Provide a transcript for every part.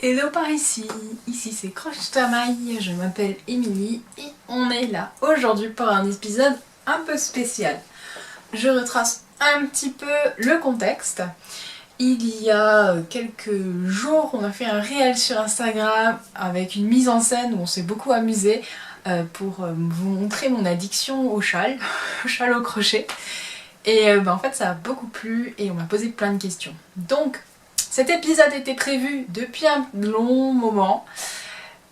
Hello par ici, c'est Crochet à Maille, je m'appelle Émilie et on est là aujourd'hui pour un épisode un peu spécial. Je retrace un petit peu le contexte. Il y a quelques jours, on a fait un réel sur Instagram avec une mise en scène où on s'est beaucoup amusé pour vous montrer mon addiction au châle, au châle au crochet. Et en fait ça a beaucoup plu et on m'a posé plein de questions. Donc cet épisode était prévu depuis un long moment.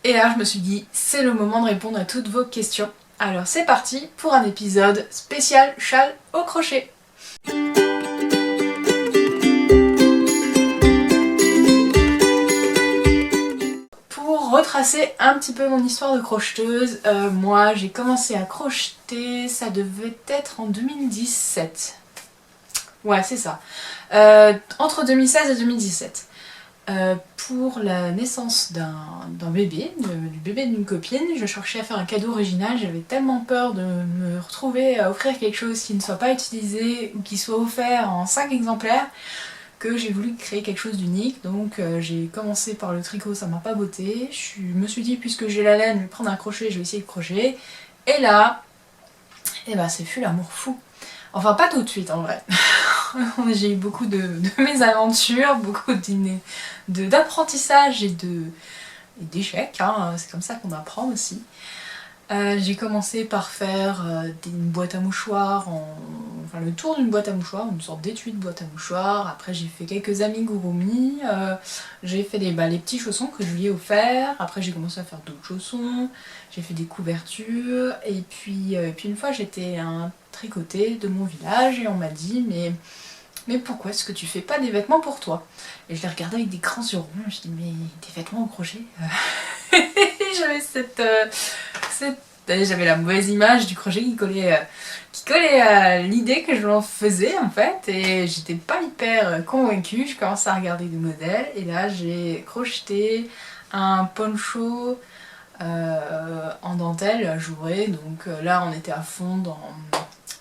Et là je me suis dit c'est le moment de répondre à toutes vos questions. Alors c'est parti pour un épisode spécial châle au crochet. Pour retracer un petit peu mon histoire de crocheteuse, moi j'ai commencé à crocheter, ça devait être en 2017. Ouais, c'est ça. Entre 2016 et 2017. Pour la naissance d'un bébé, du bébé d'une copine, je cherchais à faire un cadeau original. J'avais tellement peur de me retrouver à offrir quelque chose qui ne soit pas utilisé ou qui soit offert en 5 exemplaires que j'ai voulu créer quelque chose d'unique. Donc j'ai commencé par le tricot, ça m'a pas botté. Je me suis dit, puisque j'ai la laine, je vais prendre un crochet, je vais essayer de crocheter. Et là, c'est fut l'amour fou. Enfin, pas tout de suite en vrai. J'ai eu beaucoup de mésaventures, beaucoup d'apprentissage et d'échecs, hein. C'est comme ça qu'on apprend aussi. J'ai commencé par faire une boîte à mouchoirs, enfin le tour d'une boîte à mouchoirs, une sorte d'étui de boîte à mouchoirs. Après j'ai fait quelques amigurumi, j'ai fait les petits chaussons que je lui ai offerts. Après j'ai commencé à faire d'autres chaussons, j'ai fait des couvertures. Et puis une fois j'étais à un tricoté de mon village et on m'a dit mais pourquoi est-ce que tu fais pas des vêtements pour toi? Et je l'ai regardé avec des grands yeux ronds, je dis mais des vêtements au crochet? J'avais j'avais la mauvaise image du crochet qui collait à l'idée que je m'en faisais en fait, et j'étais pas hyper convaincue. Je commençais à regarder des modèles et là j'ai crocheté un poncho en dentelle ajourée, donc là on était à fond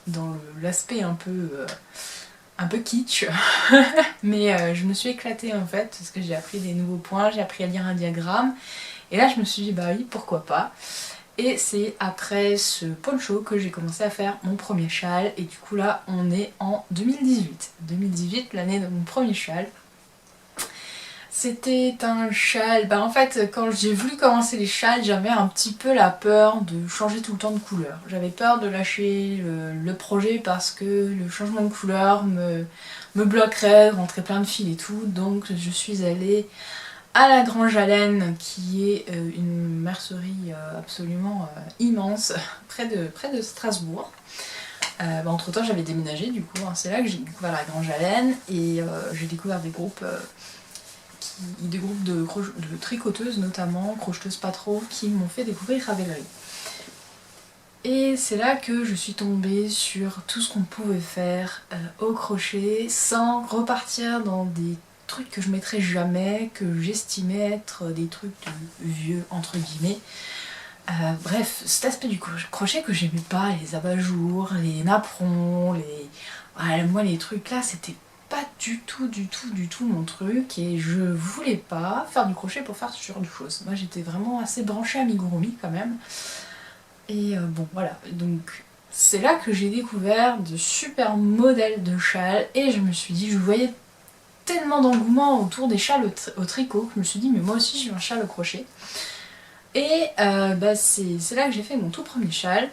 dans l'aspect un peu kitsch. Mais je me suis éclatée en fait parce que j'ai appris des nouveaux points, j'ai appris à lire un diagramme et là je me suis dit bah oui, pourquoi pas. Et c'est après ce poncho que j'ai commencé à faire mon premier châle et du coup là on est en 2018. 2018, l'année de mon premier châle. C'était un châle, en fait quand j'ai voulu commencer les châles j'avais un petit peu la peur de changer tout le temps de couleur. J'avais peur de lâcher le projet parce que le changement de couleur me bloquerait, rentrer plein de fils et tout. Donc je suis allée à la Grange à Laine qui est une mercerie absolument immense près de Strasbourg. Entre temps j'avais déménagé du coup, hein. C'est là que j'ai découvert la Grange à Laine et j'ai découvert des groupes de tricoteuses notamment, crocheteuses pas trop, qui m'ont fait découvrir Ravelry. Et c'est là que je suis tombée sur tout ce qu'on pouvait faire au crochet sans repartir dans des trucs que je mettrais jamais, que j'estimais être des trucs de vieux entre guillemets. Bref, cet aspect du crochet que j'aimais pas, les abat-jours, les napperons, moi les trucs là c'était pas du tout mon truc et je voulais pas faire du crochet pour faire ce genre de choses. Moi j'étais vraiment assez branchée amigurumi quand même. Et voilà, donc c'est là que j'ai découvert de super modèles de châles et je me suis dit, je voyais tellement d'engouement autour des châles au tricot que je me suis dit mais moi aussi je veux un châle au crochet. Et c'est là que j'ai fait mon tout premier châle.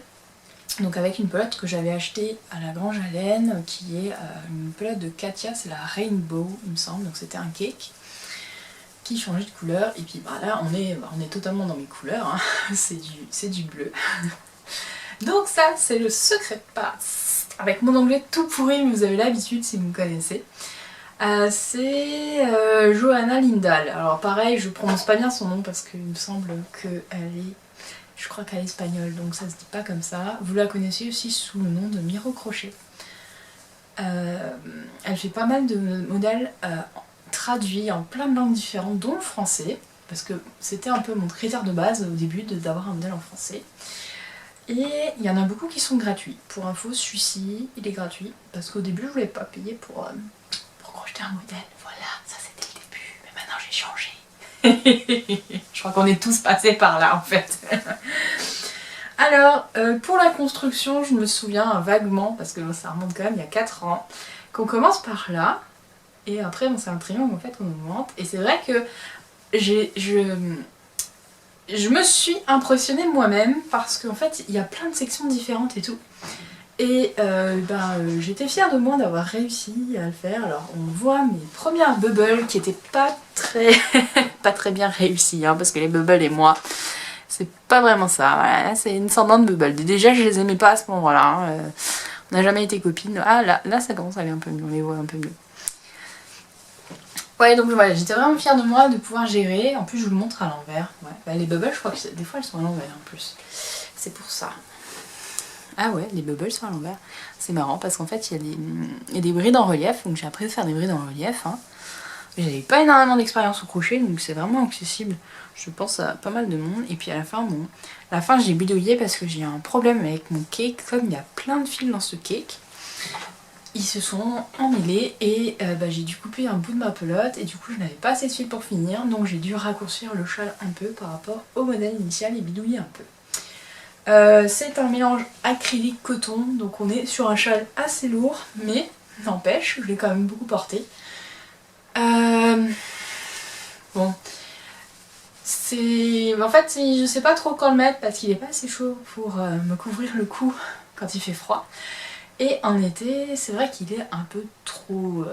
Donc avec une pelote que j'avais achetée à la Grange à Laine, qui est une pelote de Katia, c'est la Rainbow il me semble, donc c'était un cake qui changeait de couleur. Et puis là on est totalement dans mes couleurs, hein. c'est du bleu. Donc ça c'est le secret de passe. Avec mon anglais tout pourri, mais vous avez l'habitude si vous me connaissez. C'est Johanna Lindahl. Alors pareil, je prononce pas bien son nom parce qu'il me semble je crois qu'elle est espagnole, donc ça se dit pas comme ça. Vous la connaissez aussi sous le nom de Miro Crochet. Elle fait pas mal de modèles traduits en plein de langues différentes, dont le français, parce que c'était un peu mon critère de base au début d'avoir un modèle en français. Et il y en a beaucoup qui sont gratuits. Pour info, celui-ci, il est gratuit, parce qu'au début je voulais pas payer pour crocheter un modèle. Voilà, ça c'était le début, mais maintenant j'ai changé. Je crois qu'on est tous passés par là en fait. Alors, pour la construction, je me souviens vaguement, parce que ça remonte quand même il y a 4 ans, qu'on commence par là, et après c'est un triangle en fait qu'on augmente, et c'est vrai que je me suis impressionnée moi-même, parce qu'en fait il y a plein de sections différentes et tout. Et j'étais fière de moi d'avoir réussi à le faire. Alors on voit mes premières bubbles qui étaient pas très, pas très bien réussies, hein, parce que les bubbles et moi, c'est pas vraiment ça. Voilà, c'est une sorte de bubble. Déjà je les aimais pas à ce moment-là. Hein. On n'a jamais été copines. Ah là ça commence à aller un peu mieux, on les voit un peu mieux. Ouais, donc voilà, j'étais vraiment fière de moi de pouvoir gérer. En plus je vous le montre à l'envers. Ouais. Bah, les bubbles je crois que des fois elles sont à l'envers en plus. C'est pour ça. Ah ouais, les bubbles sont à l'envers. C'est marrant parce qu'en fait, il y a des brides en relief. Donc j'ai appris à faire des brides en relief. Hein. J'avais pas énormément d'expérience au crochet, donc c'est vraiment accessible. Je pense à pas mal de monde. Et puis à la fin, bon, à la fin j'ai bidouillé parce que j'ai un problème avec mon cake. Comme il y a plein de fils dans ce cake, ils se sont emmêlés et j'ai dû couper un bout de ma pelote. Et du coup, je n'avais pas assez de fil pour finir. Donc j'ai dû raccourcir le châle un peu par rapport au modèle initial et bidouiller un peu. C'est un mélange acrylique-coton, donc on est sur un châle assez lourd, mais n'empêche, je l'ai quand même beaucoup porté. Bon, c'est... En fait, je sais pas trop quand le mettre parce qu'il est pas assez chaud pour me couvrir le cou quand il fait froid. Et en été, c'est vrai qu'il est un peu trop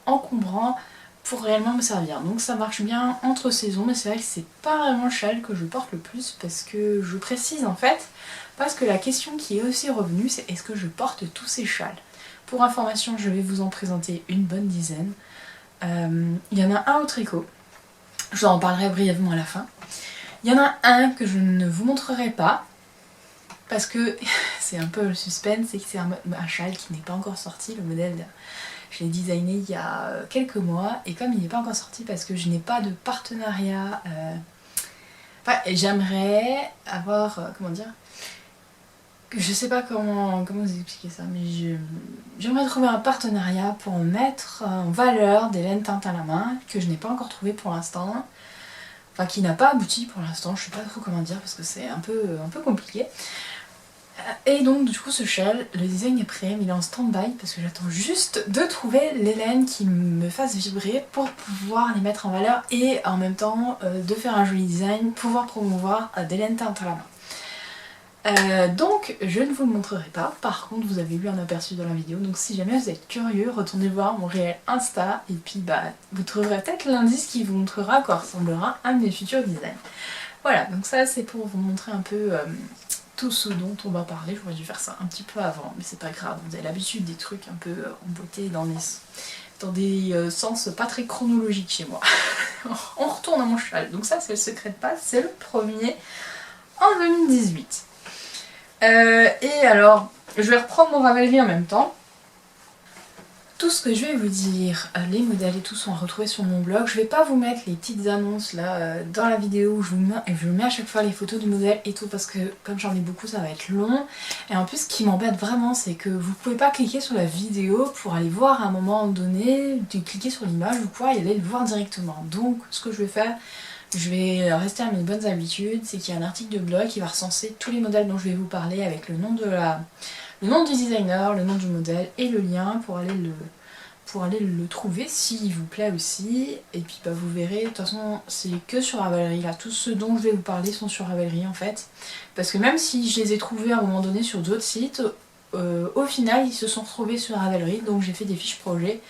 encombrant pour réellement me servir. Donc ça marche bien entre saisons, mais c'est vrai que c'est pas vraiment le châle que je porte le plus parce que je précise en fait, parce que la question qui est aussi revenue, c'est est-ce que je porte tous ces châles? Pour information, je vais vous en présenter une bonne dizaine. Il y en a un au tricot, je vous en parlerai brièvement à la fin. Il y en a un que je ne vous montrerai pas, parce que c'est un peu le suspense, c'est que c'est un châle qui n'est pas encore sorti, le modèle... Je l'ai designé il y a quelques mois et comme il n'est pas encore sorti parce que je n'ai pas de partenariat, enfin j'aimerais avoir, comment dire, je sais pas comment vous expliquer ça, mais j'aimerais trouver un partenariat pour mettre en valeur des laines teintes à la main que je n'ai pas encore trouvé pour l'instant, enfin qui n'a pas abouti pour l'instant, je sais pas trop comment dire parce que c'est un peu compliqué. Et donc du coup ce châle, le design est prêt, mais il est en stand-by parce que j'attends juste de trouver les laines qui me fassent vibrer pour pouvoir les mettre en valeur et en même temps de faire un joli design, pouvoir promouvoir des laines teintes à la main. Donc je ne vous le montrerai pas, par contre vous avez eu un aperçu dans la vidéo, donc si jamais vous êtes curieux, retournez voir mon réel Insta et puis vous trouverez peut-être l'indice qui vous montrera à quoi ressemblera un de mes futurs designs. Voilà, donc ça c'est pour vous montrer un peu... tout ce dont on va parler. J'aurais dû faire ça un petit peu avant, mais c'est pas grave, vous avez l'habitude des trucs un peu emboîtés dans des sens pas très chronologiques chez moi. On retourne à mon châle, donc ça c'est le secret de passe, c'est le premier en 2018. Et alors, je vais reprendre mon Ravelry en même temps. Tout ce que je vais vous dire, les modèles et tout sont à retrouver sur mon blog. Je vais pas vous mettre les petites annonces là dans la vidéo où je vous mets à chaque fois les photos du modèle et tout parce que comme j'en ai beaucoup ça va être long. Et en plus ce qui m'embête vraiment c'est que vous pouvez pas cliquer sur la vidéo pour aller voir à un moment donné, de cliquer sur l'image, vous pouvez y aller le voir directement. Donc ce que je vais faire, je vais rester à mes bonnes habitudes, c'est qu'il y a un article de blog qui va recenser tous les modèles dont je vais vous parler avec le nom du designer, le nom du modèle et le lien pour aller le trouver s'il vous plaît aussi. Et puis vous verrez, de toute façon c'est que sur Ravelry là, tous ceux dont je vais vous parler sont sur Ravelry en fait. Parce que même si je les ai trouvés à un moment donné sur d'autres sites, au final ils se sont retrouvés sur Ravelry, donc j'ai fait des fiches projets.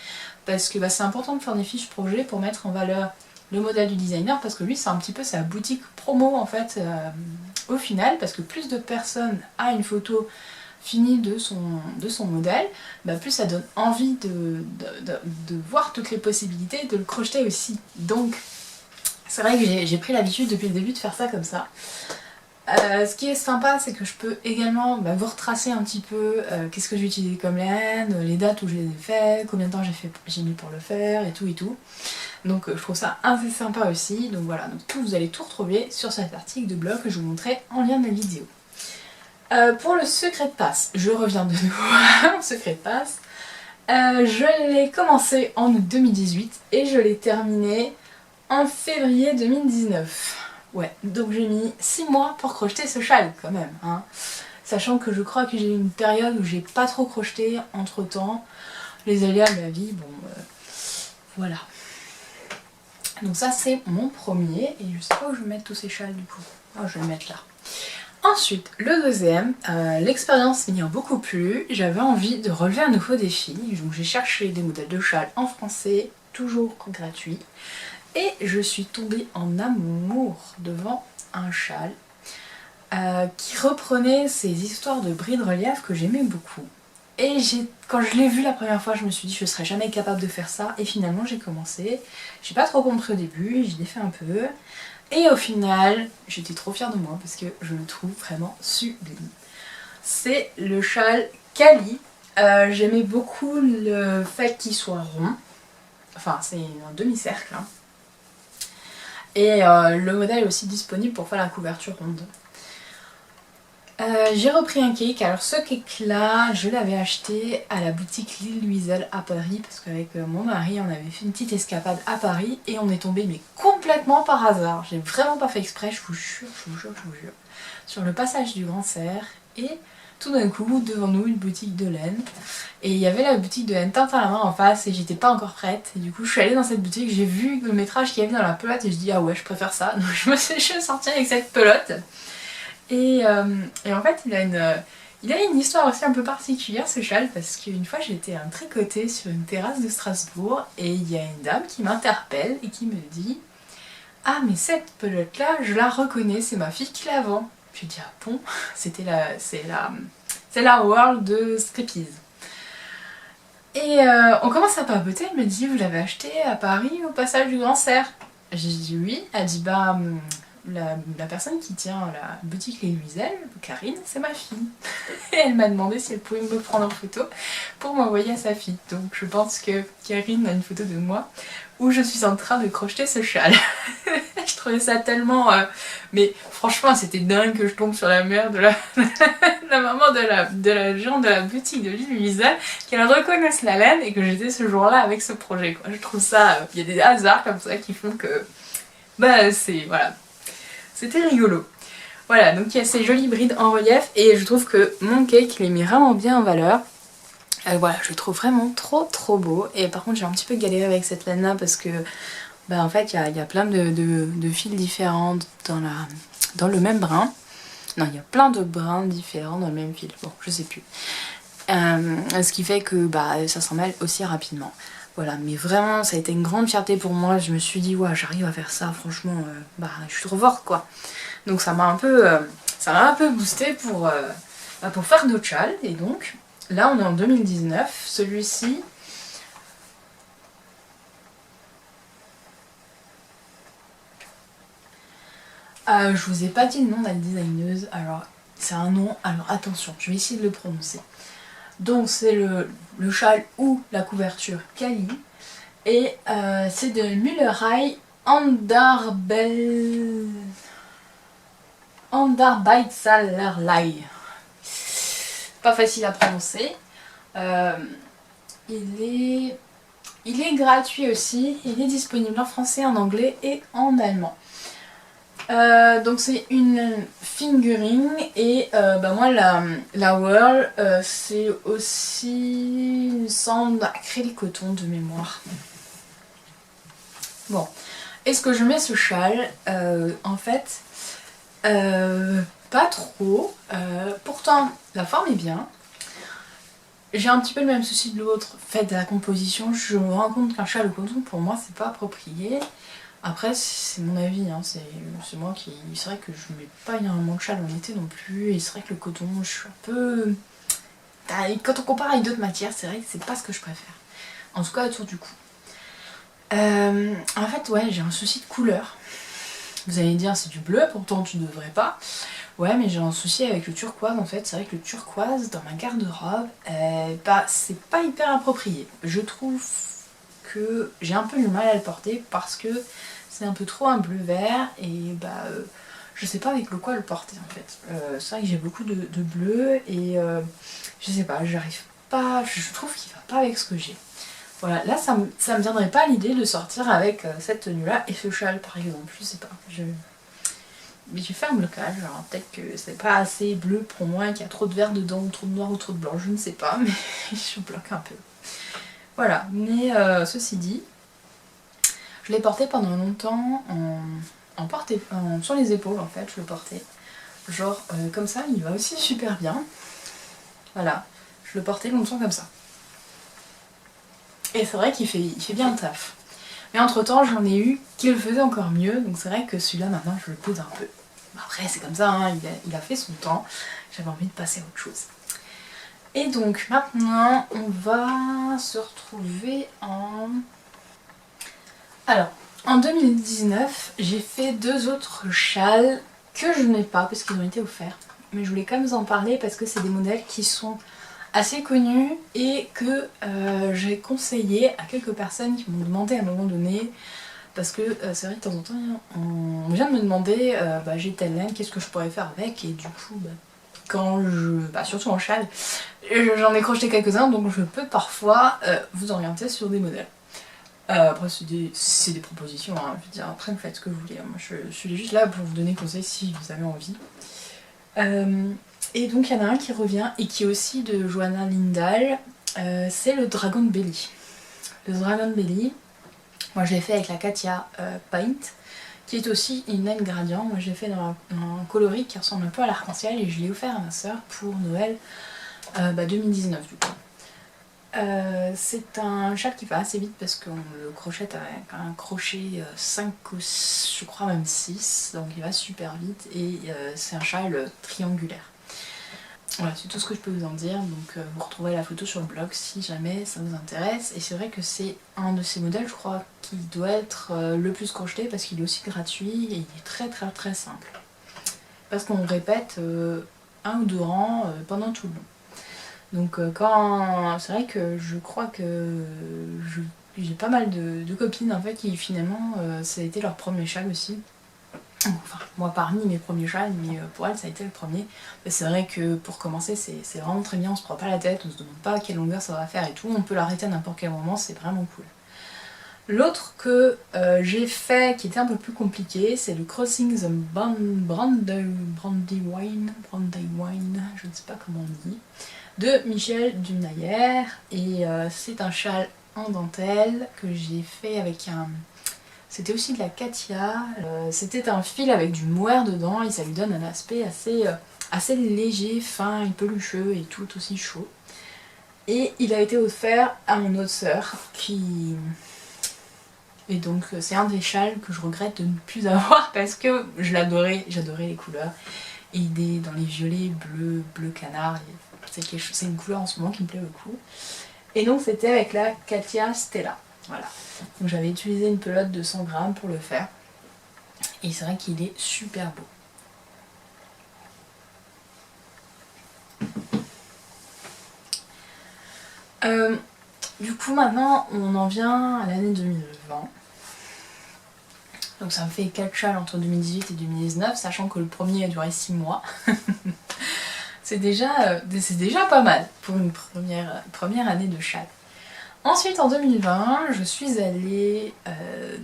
Parce que c'est important de faire des fiches projets pour mettre en valeur le modèle du designer, parce que lui c'est un petit peu sa boutique promo en fait au final, parce que plus de personnes a une photo finie de son modèle, plus ça donne envie de voir toutes les possibilités, de le crocheter aussi. Donc c'est vrai que j'ai pris l'habitude depuis le début de faire ça comme ça. Ce qui est sympa, c'est que je peux également vous retracer un petit peu qu'est-ce que j'ai utilisé comme laine, les dates où je les ai fait, combien de temps j'ai mis pour le faire et tout et tout. Donc je trouve ça assez sympa aussi. Donc voilà, donc vous allez tout retrouver sur cet article de blog que je vous montrerai en lien de la vidéo. Pour le secret de passe, je reviens de nouveau à mon secret de passe. Je l'ai commencé en août 2018 et je l'ai terminé en février 2019. Ouais, donc j'ai mis 6 mois pour crocheter ce châle quand même, hein. Sachant que je crois que j'ai eu une période où j'ai pas trop crocheté entre temps. Les aléas de la vie, bon, voilà. Donc ça c'est mon premier, et je sais pas où je vais mettre tous ces châles du coup. Oh, je vais le mettre là. Ensuite, le deuxième, l'expérience m'y a beaucoup plu, j'avais envie de relever un nouveau défi, donc j'ai cherché des modèles de châles en français, toujours gratuits, et je suis tombée en amour devant un châle qui reprenait ces histoires de bris de relief que j'aimais beaucoup. Et quand je l'ai vu la première fois, je me suis dit je serais jamais capable de faire ça, et finalement j'ai commencé. J'ai pas trop compris au début, j'y ai fait un peu, et au final j'étais trop fière de moi parce que je le trouve vraiment sublime. C'est le châle Cali. J'aimais beaucoup le fait qu'il soit rond, enfin c'est un demi-cercle, hein. Et le modèle est aussi disponible pour faire la couverture ronde. J'ai repris un cake. Alors ce cake là je l'avais acheté à la boutique L'Île Luiselle à Paris parce qu'avec mon mari on avait fait une petite escapade à Paris et on est tombé mais complètement par hasard, j'ai vraiment pas fait exprès, je vous jure, sur le passage du Grand Cerf, et tout d'un coup devant nous une boutique de laine, et il y avait la boutique de laine teinte à la main en face et j'étais pas encore prête, et du coup je suis allée dans cette boutique, j'ai vu le métrage qu'il y avait dans la pelote et je dis ah ouais je préfère ça, donc je suis sortie avec cette pelote. Et en fait, il a une histoire aussi un peu particulière ce châle, parce qu'une fois j'étais à un tricoter sur une terrasse de Strasbourg et il y a une dame qui m'interpelle et qui me dit « Ah mais cette pelote là, je la reconnais, c'est ma fille qui la vend ». J'ai dit « Ah bon ?» C'est la World de Striptease. Et on commence à papoter, elle me dit « Vous l'avez acheté à Paris au passage du Grand Cerf ?» J'ai dit « Oui ». Elle dit « Bah... La personne qui tient la boutique Les Luiselles, Karine, c'est ma fille. » Et elle m'a demandé si elle pouvait me prendre en photo pour m'envoyer à sa fille. Donc je pense que Karine a une photo de moi où je suis en train de crocheter ce châle. Je trouvais ça tellement... Mais franchement, c'était dingue que je tombe sur la mère de la maman de la gérante de la boutique de L'Île Luiselle, qu'elle reconnaisse la laine et que j'étais ce jour-là avec ce projet, quoi. Je trouve ça... Il y a des hasards comme ça qui font que... Bah c'est... Voilà. C'était rigolo. Voilà, donc il y a ces jolies brides en relief et je trouve que mon cake les met vraiment bien en valeur. Voilà, je le trouve vraiment trop beau. Et par contre j'ai un petit peu galéré avec cette laine là parce que bah en fait il y a plein de fils différents dans le même brin. Non, il y a plein de brins différents dans le même fil. Bon, je sais plus. Ce qui fait que bah ça s'en mêle aussi rapidement. Voilà, mais vraiment ça a été une grande fierté pour moi, je me suis dit ouais j'arrive à faire ça, franchement bah je suis trop forte quoi. Donc ça m'a un peu boosté pour faire d'autres châles, et donc là on est en 2019, celui-ci je vous ai pas dit le nom de la designeuse, alors c'est un nom, alors attention, je vais essayer de le prononcer. Donc c'est le châle ou la couverture Cali, et c'est de Müllerei Andarbeitsallerlei. Pas facile à prononcer. Il est gratuit aussi, il est disponible en français, en anglais et en allemand. Donc c'est une fingering, et bah moi la Whirl c'est aussi une semble acrylique coton de mémoire. Bon, est-ce que je mets ce châle en fait pas trop, pourtant la forme est bien. J'ai un petit peu le même souci de l'autre, fait de la composition, je me rends compte qu'un châle au coton pour moi c'est pas approprié. Après c'est mon avis, hein. C'est moi qui... C'est vrai que je mets pas énormément de châle en été non plus, et c'est vrai que le coton je suis un peu... Quand on compare avec d'autres matières, c'est vrai que c'est pas ce que je préfère. En tout cas autour du cou. En fait ouais, j'ai un souci de couleur. Vous allez dire c'est du bleu, pourtant tu ne devrais pas. Ouais, mais j'ai un souci avec le turquoise en fait. C'est vrai que le turquoise dans ma garde-robe, c'est pas hyper approprié. Je trouve que j'ai un peu du mal à le porter parce que c'est un peu trop un bleu vert, et je sais pas avec quoi le porter en fait. C'est vrai que j'ai beaucoup de bleu, et je sais pas, j'arrive pas, je trouve qu'il va pas avec ce que j'ai. Voilà, là ça me viendrait pas l'idée de sortir avec cette tenue là et ce châle par exemple, je sais pas. Mais j'ai fait un blocage, alors peut-être que c'est pas assez bleu pour moi et qu'il y a trop de vert dedans ou trop de noir ou trop de blanc, je ne sais pas, mais je bloque un peu. Voilà, mais ceci dit, je l'ai porté pendant longtemps sur les épaules en fait, je le portais. Genre comme ça, il va aussi super bien. Voilà, je le portais longtemps comme ça. Et c'est vrai qu'il fait bien le taf. Mais entre temps, j'en ai eu qui le faisaient encore mieux, donc c'est vrai que celui-là maintenant je le pousse un peu. Après c'est comme ça, hein, il a fait son temps, j'avais envie de passer à autre chose. Et donc maintenant on va se retrouver en... Alors, en 2019, j'ai fait 2 autres châles que je n'ai pas parce qu'ils ont été offerts. Mais je voulais quand même vous en parler parce que c'est des modèles qui sont assez connus et que j'ai conseillé à quelques personnes qui m'ont demandé à un moment donné. Parce que c'est vrai que de temps en temps, on vient de me demander j'ai telle laine, qu'est-ce que je pourrais faire avec? Et du coup, quand surtout en châle, j'en ai crocheté quelques-uns, donc je peux parfois vous orienter sur des modèles. Après c'est des propositions, hein, je veux dire, après vous faites ce que vous voulez, moi je suis juste là pour vous donner conseil si vous avez envie. Et donc il y en a un qui revient et qui est aussi de Johanna Lindahl, c'est le Dragon Belly. Le Dragon Belly, moi je l'ai fait avec la Katia Paint, qui est aussi une laine gradient. Moi je l'ai fait dans un coloris qui ressemble un peu à l'arc-en-ciel et je l'ai offert à ma soeur pour Noël 2019 du coup. C'est un châle qui va assez vite parce qu'on le crochette avec un crochet 5 ou je crois même 6, donc il va super vite et c'est un châle triangulaire. Voilà, c'est tout ce que je peux vous en dire, donc vous retrouverez la photo sur le blog si jamais ça vous intéresse. Et c'est vrai que c'est un de ces modèles, je crois, qui doit être le plus crocheté parce qu'il est aussi gratuit et il est très très très simple. Parce qu'on répète 1 ou 2 rangs pendant tout le long. Donc c'est vrai que je crois que j'ai pas mal de copines en fait qui finalement ça a été leur premier châle aussi. Enfin moi parmi mes premiers châles, mais pour elles ça a été le premier. Mais c'est vrai que pour commencer c'est vraiment très bien, on se prend pas la tête, on se demande pas à quelle longueur ça va faire et tout, on peut l'arrêter à n'importe quel moment, c'est vraiment cool. L'autre que j'ai fait qui était un peu plus compliqué, c'est le Crossing the Brandywine, je ne sais pas comment on dit, de Michel Dunayer, et c'est un châle en dentelle que j'ai fait avec un... C'était aussi de la Katia, c'était un fil avec du mohair dedans et ça lui donne un aspect assez léger, fin et pelucheux et tout aussi chaud. Et il a été offert à mon autre sœur qui... Et donc c'est un des châles que je regrette de ne plus avoir parce que je l'adorais, j'adorais les couleurs. Et il est dans les violets, bleu canard, c'est une couleur en ce moment qui me plaît beaucoup. Et donc c'était avec la Katia Stella. Voilà. Donc j'avais utilisé une pelote de 100 grammes pour le faire. Et c'est vrai qu'il est super beau. Du coup maintenant on en vient à l'année 2020. Donc ça me fait 4 châles entre 2018 et 2019, sachant que le premier a duré 6 mois. C'est déjà pas mal pour une première année de châle. Ensuite en 2020, je suis allée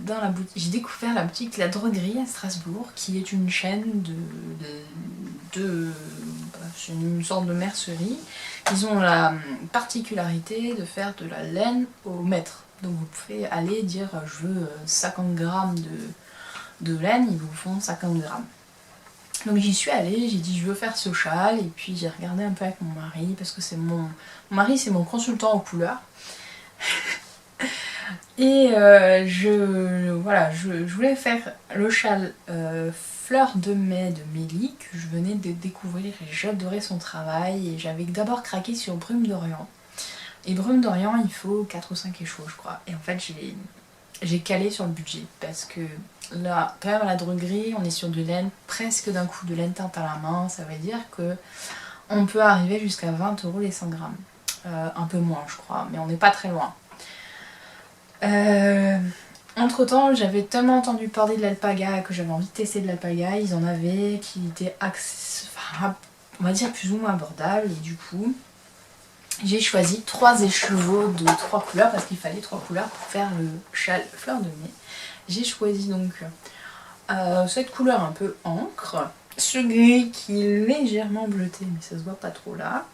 dans la boutique, j'ai découvert la boutique La Droguerie à Strasbourg, qui est une chaîne c'est une sorte de mercerie. Ils ont la particularité de faire de la laine au mètre. Donc vous pouvez aller dire je veux 50 grammes de laine, ils vous font 50 grammes. Donc j'y suis allée, j'ai dit je veux faire ce châle et puis j'ai regardé un peu avec mon mari parce que mon mari c'est mon consultant en couleurs. Et je voulais faire le châle Fleur de mai de Mélie que je venais de découvrir et j'adorais son travail et j'avais d'abord craqué sur Brume d'Orient. Et Brume d'Orient il faut 4 ou 5 échos je crois. Et en fait j'ai calé sur le budget parce que là, quand même à la droguerie, on est sur de laine, presque d'un coup de laine teinte à la main, ça veut dire que on peut arriver jusqu'à 20 € les 100 grammes. Un peu moins je crois, mais on n'est pas très loin. Entre temps, j'avais tellement entendu parler de l'alpaga que j'avais envie de tester de l'alpaga. Ils en avaient qui étaient on va dire plus ou moins abordables et du coup j'ai choisi 3 écheveaux de 3 couleurs parce qu'il fallait 3 couleurs pour faire le châle fleur de mai. J'ai choisi donc cette couleur un peu encre, ce gris qui est légèrement bleuté mais ça se voit pas trop là,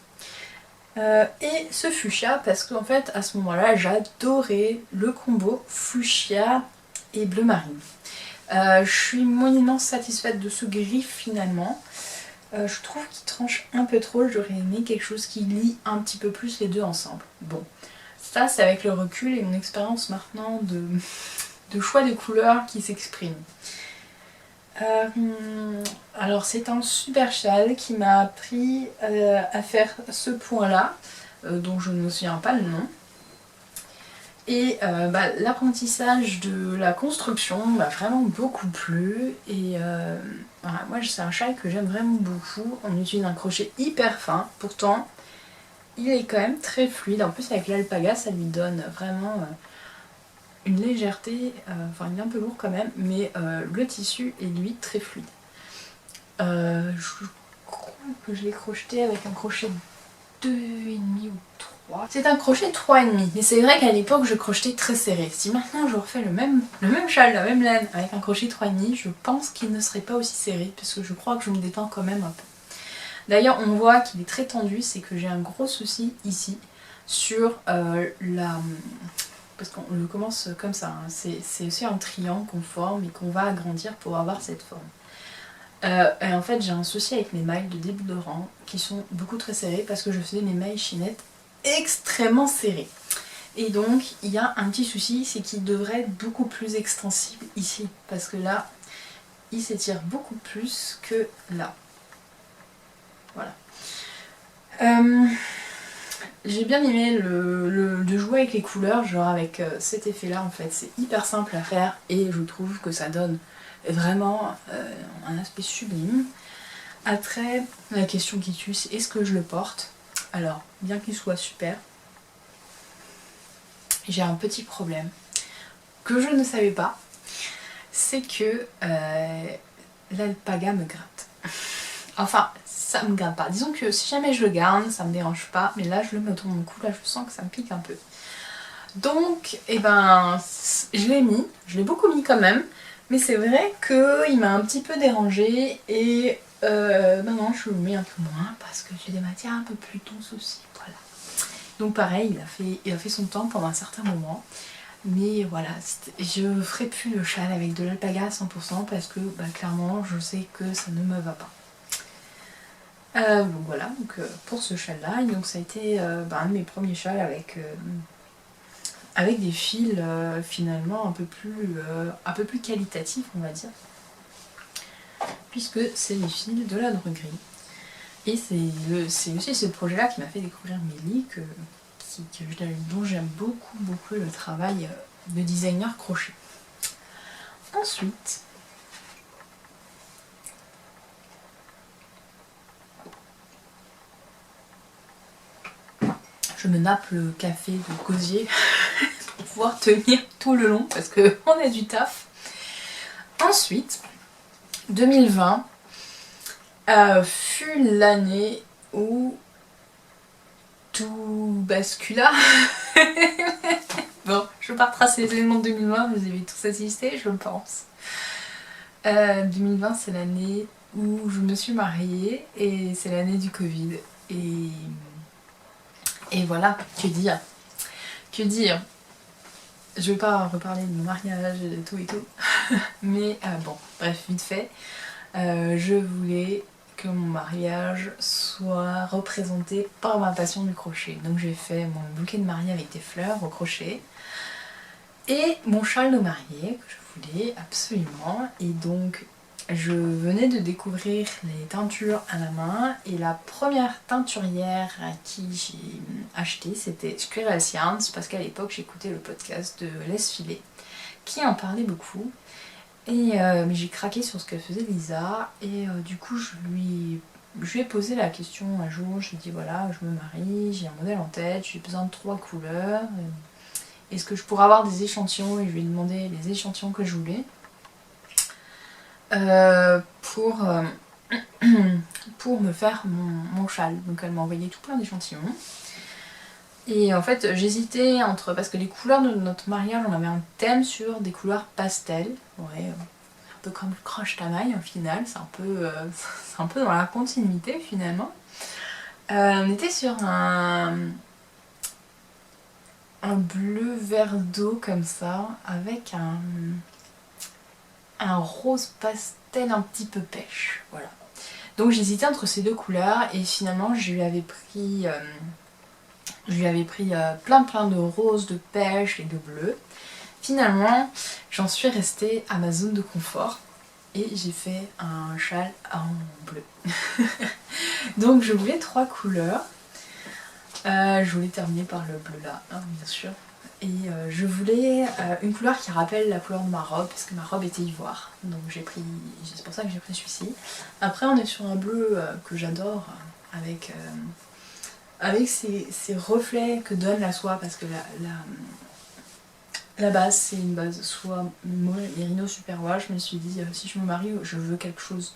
et ce fuchsia parce qu'en fait à ce moment-là j'adorais le combo fuchsia et bleu marine. Je suis moyennement satisfaite de ce gris finalement. Je trouve qu'il tranche un peu trop, j'aurais aimé quelque chose qui lie un petit peu plus les deux ensemble. Bon, ça c'est avec le recul et mon expérience maintenant de choix de couleurs qui s'expriment. Alors c'est un super châle qui m'a appris à faire ce point-là, dont je ne me souviens pas le nom. Et l'apprentissage de la construction m'a vraiment beaucoup plu. Et voilà, moi c'est un châle que j'aime vraiment beaucoup. On utilise un crochet hyper fin, pourtant il est quand même très fluide. En plus avec l'alpaga ça lui donne vraiment une légèreté, enfin il est un peu lourd quand même, mais le tissu est lui très fluide. Je crois que je l'ai crocheté avec un crochet 2,5 ou 3. C'est un crochet 3,5, mais c'est vrai qu'à l'époque je crochetais très serré. Si maintenant je refais le même châle, la même laine avec un crochet 3,5, je pense qu'il ne serait pas aussi serré, parce que je crois que je me détends quand même un peu. D'ailleurs on voit qu'il est très tendu, c'est que j'ai un gros souci ici sur parce qu'on le commence comme ça, hein. C'est aussi un triangle qu'on forme et qu'on va agrandir pour avoir cette forme. Et en fait j'ai un souci avec mes mailles de début de rang qui sont beaucoup très serrées parce que je faisais mes mailles chinettes extrêmement serrées. Et donc il y a un petit souci, c'est qu'il devrait être beaucoup plus extensible ici parce que là il s'étire beaucoup plus que là. Voilà. J'ai bien aimé de jouer avec les couleurs, genre avec cet effet là en fait, c'est hyper simple à faire et je trouve que ça donne vraiment un aspect sublime. Après, la question qui tue, c'est est-ce que je le porte? Alors, bien qu'il soit super, j'ai un petit problème que je ne savais pas, c'est que l'alpaga me gratte. Enfin, ça me gratte pas. Disons que si jamais je le garde, ça me dérange pas, mais là je le mets autour de mon cou, là je sens que ça me pique un peu. Donc, je l'ai mis, je l'ai beaucoup mis quand même, mais c'est vrai qu'il m'a un petit peu dérangée et maintenant je le mets un peu moins parce que j'ai des matières un peu plus douces aussi, voilà. Donc pareil, il a fait son temps pendant un certain moment, mais voilà, je ferai plus le châle avec de l'alpaga à 100% parce que clairement je sais que ça ne me va pas. Donc voilà, pour ce châle là, donc ça a été un de mes premiers châles avec des fils finalement un peu plus qualitatifs on va dire, puisque c'est les fils de la droguerie. Et c'est aussi ce projet là qui m'a fait découvrir Mélie, dont j'aime beaucoup le travail de designer crochet. Ensuite, je me nappe le café de gosier pour pouvoir tenir tout le long parce qu'on a du taf. Ensuite, 2020 fut l'année où tout bascula. Bon, je vais pas retracer les événements de 2020, vous avez tous assisté, je pense. 2020 c'est l'année où je me suis mariée et c'est l'année du Covid. Et voilà, que dire? Que dire? Je vais pas reparler de mon mariage et tout et tout. Mais bon, bref, vite fait. Je voulais que mon mariage soit représenté par ma passion du crochet. Donc j'ai fait mon bouquet de mariée avec des fleurs au crochet. Et mon châle de mariée que je voulais absolument. Et donc je venais de découvrir les teintures à la main. Et la première teinturière à qui j'ai acheté c'était Squirrel Yarns, parce qu'à l'époque j'écoutais le podcast de Laisse Filer qui en parlait beaucoup. Mais j'ai craqué sur ce que faisait Lisa et du coup je lui ai posé la question un jour, je lui ai dit voilà je me marie, j'ai un modèle en tête, j'ai besoin de 3 couleurs, est-ce que je pourrais avoir des échantillons? Et je lui ai demandé les échantillons que je voulais pour me faire mon châle. Donc elle m'a envoyé tout plein d'échantillons Et en fait j'hésitais entre, parce que les couleurs de notre mariage, on avait un thème sur des couleurs pastel, ouais, un peu comme le croche ta maille au final, c'est un peu dans la continuité finalement. On était sur un bleu vert d'eau comme ça, avec un rose pastel un petit peu pêche, voilà. Donc j'hésitais entre ces deux couleurs et finalement je lui avais pris plein de roses, de pêche et de bleu. Finalement j'en suis restée à ma zone de confort et j'ai fait un châle en bleu. Donc je voulais 3 couleurs. Je voulais terminer par le bleu là, hein, bien sûr. Et je voulais une couleur qui rappelle la couleur de ma robe, parce que ma robe était ivoire. Donc c'est pour ça que j'ai pris celui-ci. Après on est sur un bleu que j'adore, avec ces reflets que donne la soie, parce que la base c'est une base soie Merino Superwash. Je me suis dit si je me marie je veux quelque chose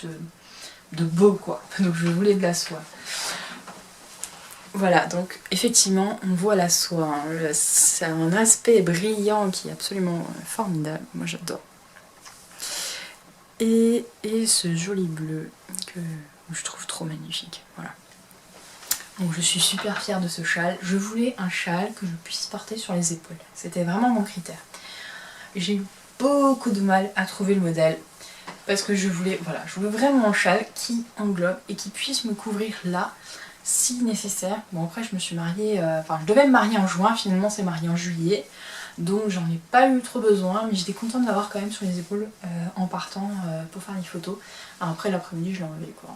de beau quoi, donc je voulais de la soie. Voilà, donc effectivement on voit la soie, hein. C'est un aspect brillant qui est absolument formidable, moi j'adore. Et ce joli bleu que je trouve trop magnifique, voilà. Donc je suis super fière de ce châle. Je voulais un châle que je puisse porter sur les épaules, c'était vraiment mon critère. J'ai eu beaucoup de mal à trouver le modèle, parce que je voulais vraiment un châle qui englobe et qui puisse me couvrir là, si nécessaire. Bon après je me suis mariée, je devais me marier en juin, finalement c'est marié en juillet, donc j'en ai pas eu trop besoin, mais j'étais contente de l'avoir quand même sur les épaules en partant pour faire les photos. Alors après l'après-midi je l'ai enlevé quoi.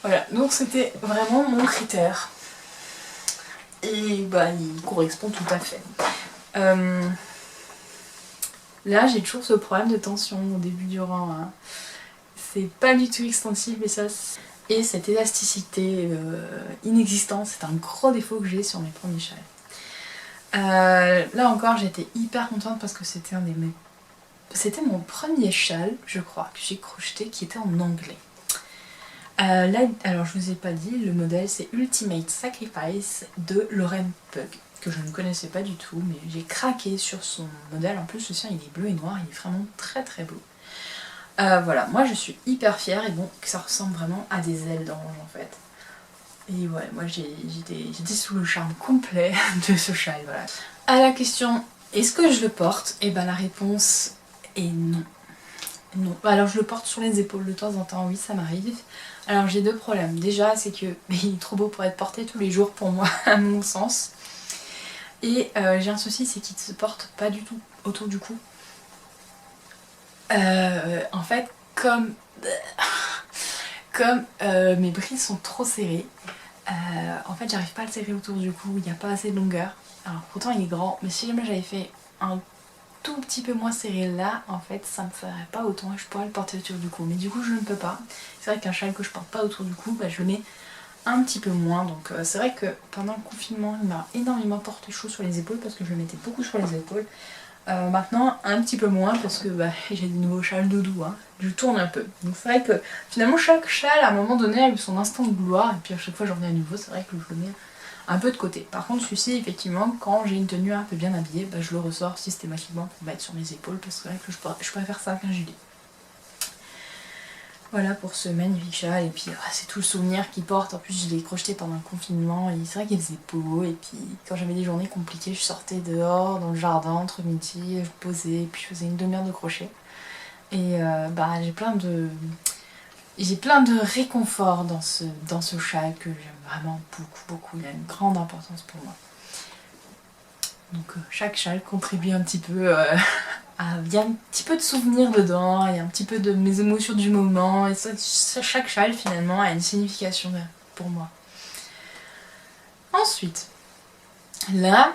Voilà, donc c'était vraiment mon critère. Et bah il correspond tout à fait. Là j'ai toujours ce problème de tension au début du rang, hein. C'est pas du tout extensible et cette élasticité inexistante, c'est un gros défaut que j'ai sur mes premiers châles. Là encore j'étais hyper contente parce que c'était mon premier châle, je crois, que j'ai crocheté, qui était en anglais. Là, alors je vous ai pas dit, le modèle c'est Ultimate Sacrifice de Lauren Pug, que je ne connaissais pas du tout, mais j'ai craqué sur son modèle. En plus le sien il est bleu et noir, il est vraiment très très beau. Voilà, moi je suis hyper fière et bon, que ça ressemble vraiment à des ailes d'ange en fait. Et ouais, moi j'étais sous le charme complet de ce châle, voilà. À la question, est-ce que je le porte? Et ben la réponse est non. Non. Alors je le porte sur les épaules de temps en temps, oui ça m'arrive. Alors j'ai 2 problèmes. Déjà c'est que il est trop beau pour être porté tous les jours pour moi, à mon sens. Et j'ai un souci, c'est qu'il ne se porte pas du tout autour du cou. En fait, comme mes brides sont trop serrées, en fait j'arrive pas à le serrer autour du cou, il n'y a pas assez de longueur. Alors pourtant il est grand, mais si jamais j'avais fait un tout petit peu moins serré là, en fait ça me ferait pas autant et je pourrais le porter autour du cou. Mais du coup je ne peux pas. C'est vrai qu'un châle que je porte pas autour du cou, bah, je le mets un petit peu moins. Donc c'est vrai que pendant le confinement il m'a énormément porté chaud sur les épaules parce que je le mettais beaucoup sur les épaules. Maintenant un petit peu moins parce que bah, j'ai des nouveaux châles doudou, hein. Je tourne un peu. Donc c'est vrai que finalement chaque châle à un moment donné a eu son instant de gloire et puis à chaque fois j'en reviens à nouveau, c'est vrai que je le mets un peu de côté. Par contre celui-ci effectivement quand j'ai une tenue un peu bien habillée, bah, je le ressors systématiquement pour mettre sur mes épaules parce que c'est vrai que je préfère ça qu'un gilet. Voilà pour ce magnifique châle et puis c'est tout le souvenir qu'il porte. En plus je l'ai crocheté pendant le confinement et c'est vrai qu'il faisait beau et puis quand j'avais des journées compliquées je sortais dehors dans le jardin entre midi, je posais et puis je faisais une demi-heure de crochet et j'ai plein de réconfort dans ce châle que j'aime vraiment beaucoup, il a une grande importance pour moi. Donc chaque châle contribue un petit peu il y a un petit peu de souvenirs dedans, il y a un petit peu de mes émotions du moment, et chaque châle finalement a une signification pour moi. Ensuite, là,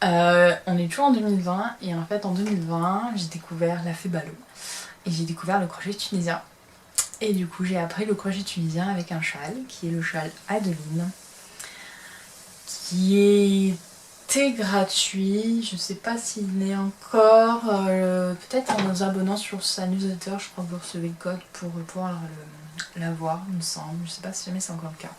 on est toujours en 2020, et en fait en 2020, j'ai découvert la Fébalo, et j'ai découvert le crochet tunisien. Et du coup j'ai appris le crochet tunisien avec un châle, qui est le châle Adeline, qui était gratuit, je sais pas s'il est encore, peut-être en nous abonnant sur sa newsletter, je crois que vous recevez le code pour pouvoir l'avoir, il me semble, je sais pas si jamais c'est encore le cas.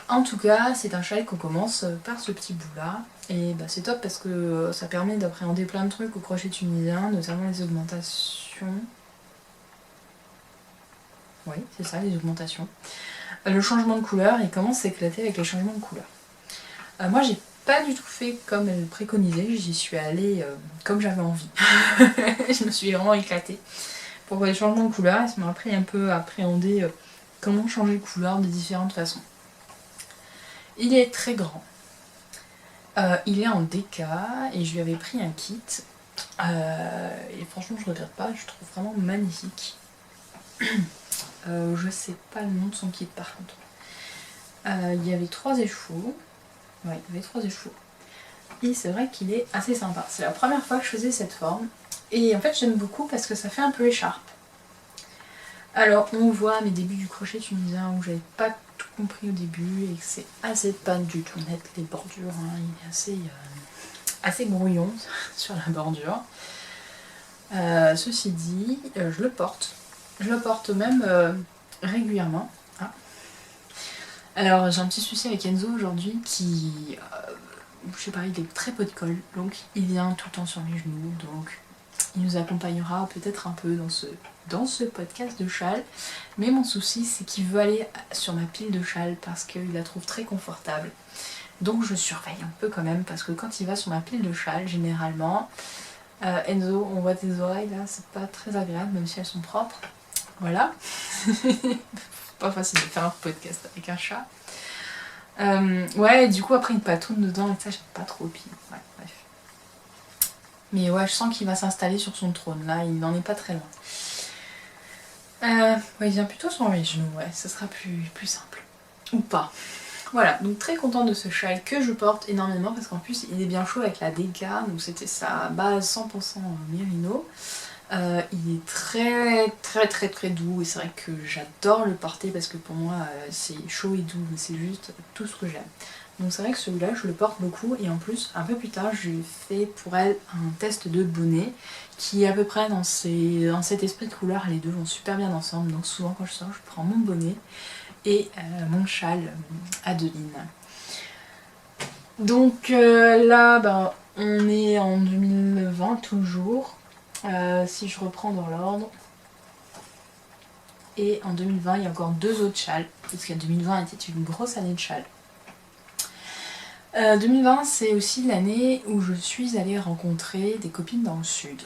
En tout cas, c'est un châle qu'on commence par ce petit bout là. Et c'est top parce que ça permet d'appréhender plein de trucs au crochet tunisien, notamment les augmentations. Oui, c'est ça, les augmentations. Le changement de couleur et comment s'éclater avec les changements de couleur. Moi, j'ai pas du tout fait comme elle préconisait, j'y suis allée comme j'avais envie. Je me suis vraiment éclatée. Pour les changements de couleur, ça m'a appris un peu à appréhender comment changer de couleur de différentes façons. Il est très grand. Il est en DK et je lui avais pris un kit. Et franchement, je regrette pas, je le trouve vraiment magnifique. Je sais pas le nom de son kit par contre. Il y avait 3 échos. Ouais, il y avait 3 échos. Et c'est vrai qu'il est assez sympa. C'est la première fois que je faisais cette forme. Et en fait, j'aime beaucoup parce que ça fait un peu écharpe. Alors, on voit mes débuts du crochet tunisien où j'avais pas tout compris au début et que c'est assez pas du tout net les bordures. Hein. Il est assez brouillon sur la bordure. Ceci dit, je le porte. Je le porte même régulièrement. Ah. Alors, j'ai un petit souci avec Enzo aujourd'hui qui... je sais pas, il est très peu de colle, donc il vient tout le temps sur mes genoux, donc il nous accompagnera peut-être un peu dans ce podcast de châle. Mais mon souci, c'est qu'il veut aller sur ma pile de châle parce qu'il la trouve très confortable. Donc je surveille un peu quand même, parce que quand il va sur ma pile de châle, généralement, Enzo, on voit tes oreilles là, c'est pas très agréable, même si elles sont propres. Voilà. Pas facile de faire un podcast avec un chat. Ouais, du coup après il patoune dedans et ça j'aime pas trop, puis ouais, bref. Mais ouais, je sens qu'il va s'installer sur son trône, là, il n'en est pas très loin. Ouais, il vient plutôt sur mes genoux, ouais, ce sera plus simple. Ou pas. Voilà, donc très contente de ce châle que je porte énormément parce qu'en plus il est bien chaud avec la DK, donc c'était sa base 100% mérino. Il est très doux et c'est vrai que j'adore le porter parce que pour moi c'est chaud et doux, mais c'est juste tout ce que j'aime. Donc c'est vrai que celui-là je le porte beaucoup et en plus un peu plus tard j'ai fait pour elle un test de bonnet qui est à peu près dans cet esprit de couleur, les deux vont super bien ensemble, donc souvent quand je sors je prends mon bonnet et mon châle Adeline. Donc là on est en 2020 toujours. Si je reprends dans l'ordre, et en 2020 il y a encore 2 autres châles, parce que 2020 était une grosse année de châles. 2020 c'est aussi l'année où je suis allée rencontrer des copines dans le sud.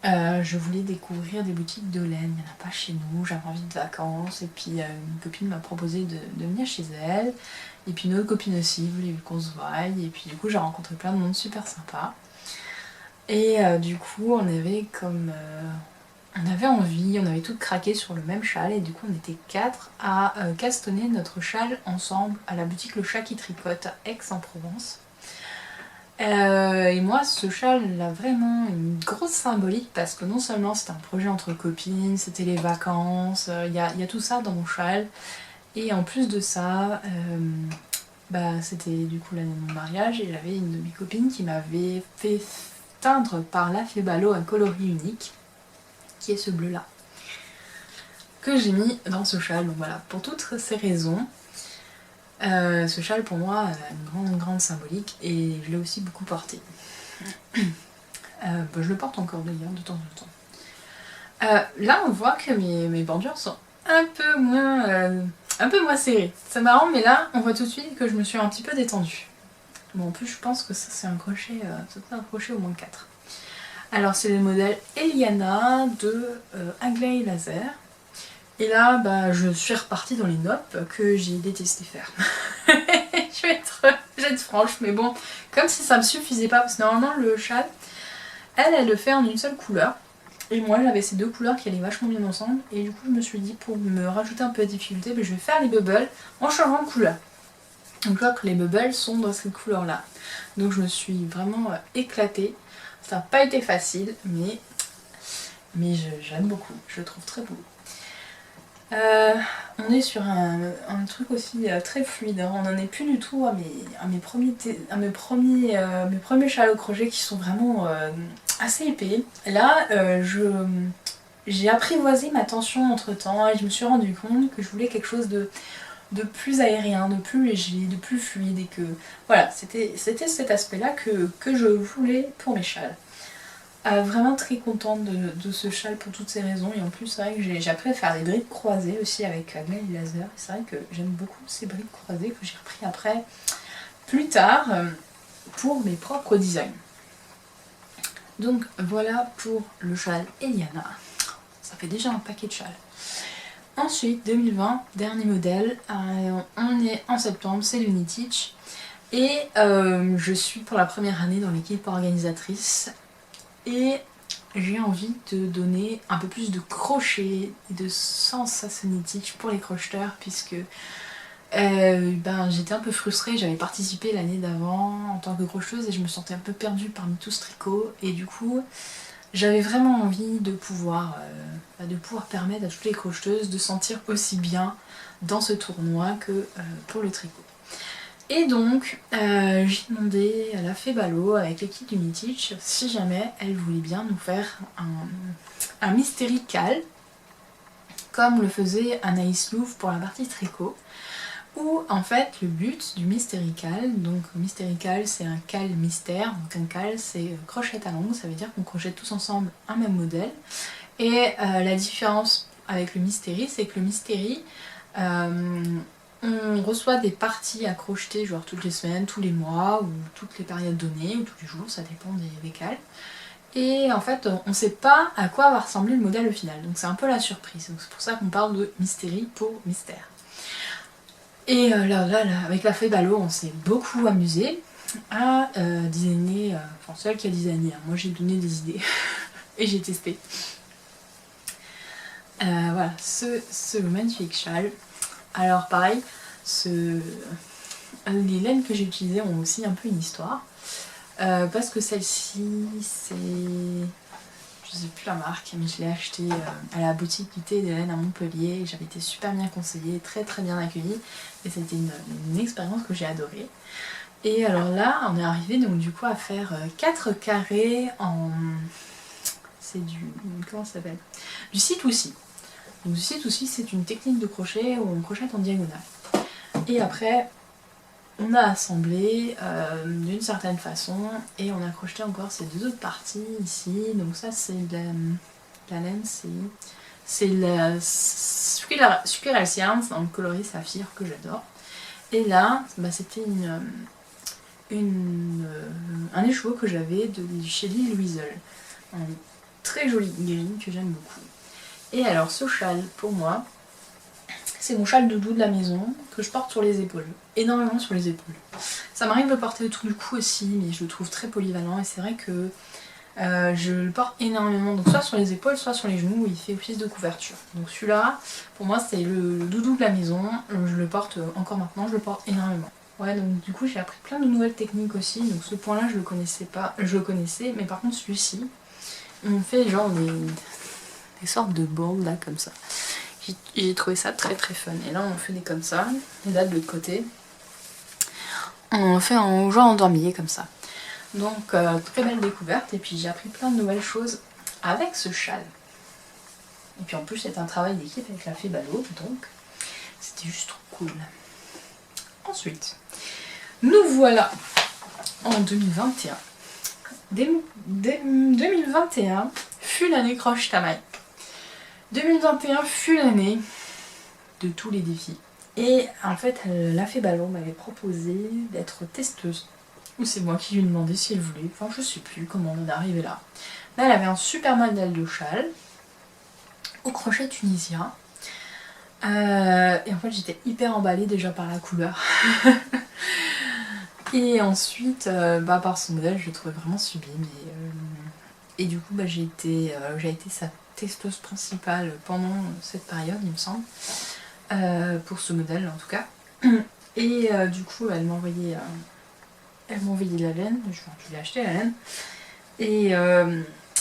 Je voulais découvrir des boutiques de laine, il n'y en a pas chez nous, j'avais envie de vacances, et puis une copine m'a proposé de venir chez elle, et puis une autre copine aussi voulait qu'on se voie, et puis du coup j'ai rencontré plein de monde super sympa. Et du coup on avait envie, on avait toutes craqué sur le même châle et du coup on était 4 à castonner notre châle ensemble à la boutique Le Chat qui tricote à Aix-en-Provence. Et moi ce châle il a vraiment une grosse symbolique parce que non seulement c'était un projet entre copines, c'était les vacances, il y a tout ça dans mon châle. Et en plus de ça, c'était du coup l'année de mon mariage et j'avais une de mes copines qui m'avait fait teindre par La Febalo un coloris unique, qui est ce bleu là, que j'ai mis dans ce châle. Donc voilà, pour toutes ces raisons, ce châle pour moi a une grande symbolique et je l'ai aussi beaucoup porté. Je le porte encore d'ailleurs de temps en temps. Là on voit que mes bordures sont un peu moins serrées. C'est marrant, mais là on voit tout de suite que je me suis un petit peu détendue. Bon, en plus je pense que ça c'est un crochet, un crochet au moins 4. Alors c'est le modèle Eliana de Aglaé Laser. Et là je suis repartie dans les noppes que j'ai détesté faire. je vais être franche, mais bon, comme si ça me suffisait pas, parce que normalement le châle, elle le fait en une seule couleur. Et moi j'avais ces 2 couleurs qui allaient vachement bien ensemble. Et du coup je me suis dit, pour me rajouter un peu de difficulté, je vais faire les bubbles en changeant de couleur. Donc je vois que les bubbles sont dans cette couleur là. Donc je me suis vraiment éclatée. Ça n'a pas été facile, mais j'aime beaucoup, je le trouve très beau. On est sur un truc aussi très fluide, hein. On n'en est plus du tout à mes premiers châles au crochet qui sont vraiment assez épais. Là, j'ai apprivoisé ma tension entre temps et je me suis rendu compte que je voulais quelque chose de de plus aérien, de plus léger, de plus fluide, et que voilà, c'était cet aspect-là que je voulais pour mes châles. Vraiment très contente de ce châle pour toutes ces raisons, et en plus c'est vrai que j'ai appris à faire des brides croisées aussi avec Glenn Laser, et c'est vrai que j'aime beaucoup ces brides croisées que j'ai repris après plus tard pour mes propres designs. Donc voilà pour le châle Eliana, ça fait déjà un paquet de châles. Ensuite 2020, dernier modèle, on est en septembre, c'est l'Uniteach, et je suis pour la première année dans l'équipe organisatrice. Et j'ai envie de donner un peu plus de crochet et de sens à ce Uniteach pour les crocheteurs, puisque j'étais un peu frustrée, j'avais participé l'année d'avant en tant que crocheteuse et je me sentais un peu perdue parmi tout ce tricot, et du coup j'avais vraiment envie de pouvoir permettre à toutes les crocheteuses de sentir aussi bien dans ce tournoi que pour le tricot. Et donc, j'ai demandé à la Fée Ballot, avec l'équipe du Uniteach, si jamais elle voulait bien nous faire un Mystery Cal, comme le faisait Anaïs Louvre pour la partie tricot, où en fait le but du Mystery Cal, donc Mystery Cal c'est un cal mystère, donc un cal c'est crochet à longue, ça veut dire qu'on crochette tous ensemble un même modèle, et la différence avec le Mystery, c'est que le Mystery, on reçoit des parties à crocheter genre toutes les semaines, tous les mois, ou toutes les périodes données, ou tous les jours, ça dépend des cales. Et en fait, on ne sait pas à quoi va ressembler le modèle au final, donc c'est un peu la surprise. Donc c'est pour ça qu'on parle de Mystery pour mystère. Et là, avec la Fée Ballot, on s'est beaucoup amusé à designer, enfin celle qui a designé, hein. Moi j'ai donné des idées et j'ai testé. Voilà, ce magnifique châle. Alors pareil, les laines que j'ai utilisées ont aussi un peu une histoire. Parce que celle-ci, c'est... je sais plus la marque, mais je l'ai achetée à la boutique du thé et des laines à Montpellier. J'avais été super bien conseillée, très très bien accueillie. Et c'était une expérience que j'ai adorée. Et alors là, on est arrivé donc du coup à faire 4 carrés en... c'est du... comment ça s'appelle? Du C2C. Donc du C2C, c'est une technique de crochet où on crochette en diagonale. Et après, on a assemblé d'une certaine façon et on a crocheté encore ces deux autres parties ici. Donc ça c'est la laine, c'est la Squirrel Yarns dans le coloris saphir que j'adore. Et là, c'était un écheveau que j'avais chez Lily Weasel. Un très joli gris que j'aime beaucoup. Et alors ce châle, pour moi, c'est mon châle doudou de la maison que je porte sur les épaules, énormément sur les épaules. Ça m'arrive de le porter autour du cou aussi, mais je le trouve très polyvalent et c'est vrai que je le porte énormément, donc soit sur les épaules, soit sur les genoux où il fait office de couverture. Donc celui-là, pour moi c'est le doudou de la maison, je le porte encore maintenant, je le porte énormément. Ouais, donc du coup j'ai appris plein de nouvelles techniques aussi, donc ce point-là je le connaissais pas, je le connaissais, mais par contre celui-ci, on fait genre des sortes de balls là comme ça. J'ai trouvé ça très très fun. Et là on fait des comme ça, et là de l'autre côté on fait un genre endormi comme ça. Donc très belle découverte, et puis j'ai appris plein de nouvelles choses avec ce châle. Et puis en plus c'est un travail d'équipe avec la Fée Ballot, donc c'était juste trop cool. Ensuite, nous voilà en 2021. 2021 fut l'année croche tamaï. 2021 fut l'année de tous les défis. Et en fait, la Fée Ballot m'avait proposé d'être testeuse. Ou c'est moi qui lui ai demandé si elle voulait. Enfin, je sais plus comment on est arrivé là. Là, elle avait un super modèle de châle au crochet tunisien. Et en fait, j'étais hyper emballée déjà par la couleur. Et ensuite, par ce modèle, je le trouvais vraiment sublime. Et du coup, j'ai été sa testeuse principale pendant cette période, il me semble, pour ce modèle en tout cas. Et du coup, elle m'a envoyé la laine, je l'ai acheté la laine, et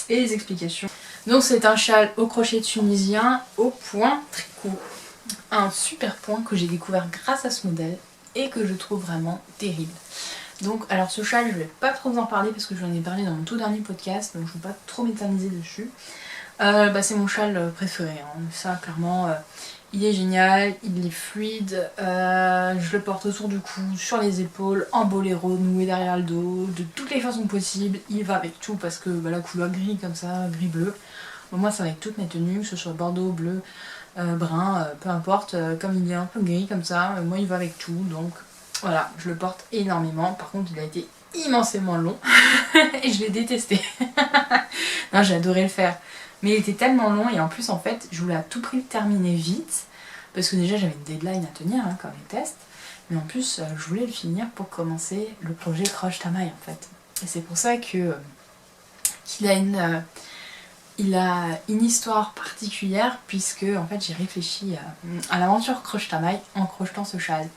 les explications. Donc c'est un châle au crochet tunisien au point tricot. Un super point que j'ai découvert grâce à ce modèle et que je trouve vraiment terrible. Donc alors ce châle, je ne vais pas trop vous en parler parce que j'en ai parlé dans mon tout dernier podcast, donc je ne vais pas trop m'éterniser dessus. C'est mon châle préféré, hein. Ça clairement il est génial, il est fluide, je le porte autour du cou, sur les épaules, en boléro, noué derrière le dos, de toutes les façons possibles, il va avec tout parce que la couleur gris comme ça, gris-bleu, moi c'est avec toutes mes tenues, que ce soit bordeaux, bleu, brun, peu importe, comme il est un peu gris comme ça, moi il va avec tout, donc voilà, je le porte énormément. Par contre il a été immensément long et je l'ai détesté. Non, j'ai adoré le faire, mais il était tellement long et en plus en fait je voulais à tout prix le terminer vite parce que déjà j'avais une deadline à tenir comme les tests, mais en plus je voulais le finir pour commencer le projet Croche ta maille en fait. Et c'est pour ça que qu'il a il a une histoire particulière puisque en fait j'ai réfléchi à l'aventure Croche ta maille en crochetant ce châle.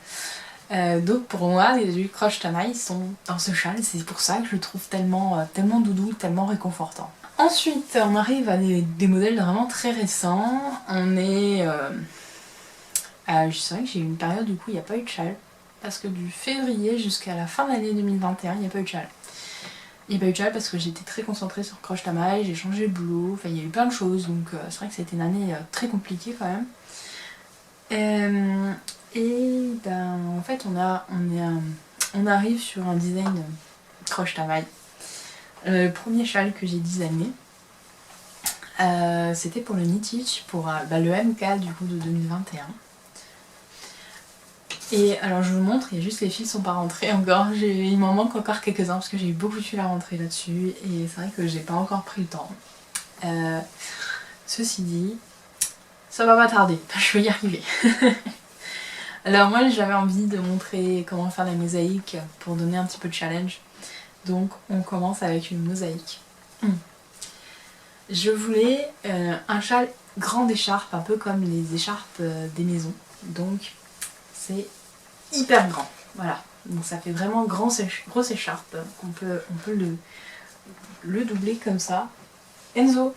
Donc pour moi les Croche ta maille sont dans ce châle, c'est pour ça que je le trouve tellement, tellement doudou, tellement réconfortant. Ensuite on arrive à des modèles vraiment très récents, on est... c'est vrai que j'ai eu une période du coup il n'y a pas eu de châle, parce que du février jusqu'à la fin de l'année 2021 il n'y a pas eu de châle. Il n'y a pas eu de châle parce que j'étais très concentrée sur Croche ta maille, j'ai changé de boulot, enfin il y a eu plein de choses, donc c'est vrai que ça a été une année très compliquée quand même. En fait on arrive sur un design Croche ta maille. Le premier châle que j'ai designé, c'était pour le Knitich, pour le MK du coup de 2021. Et alors je vous montre, il y a juste les fils sont pas rentrés encore, il m'en manque encore quelques-uns parce que j'ai eu beaucoup de fils à rentrer là-dessus et c'est vrai que j'ai pas encore pris le temps. Ceci dit, ça va pas tarder, je vais y arriver. Alors moi j'avais envie de montrer comment faire la mosaïque pour donner un petit peu de challenge, donc on commence avec une mosaïque. Je voulais un châle grande écharpe, un peu comme les écharpes des maisons, donc c'est hyper grand, voilà, donc ça fait vraiment grosse écharpe, on peut le doubler comme ça. Enzo,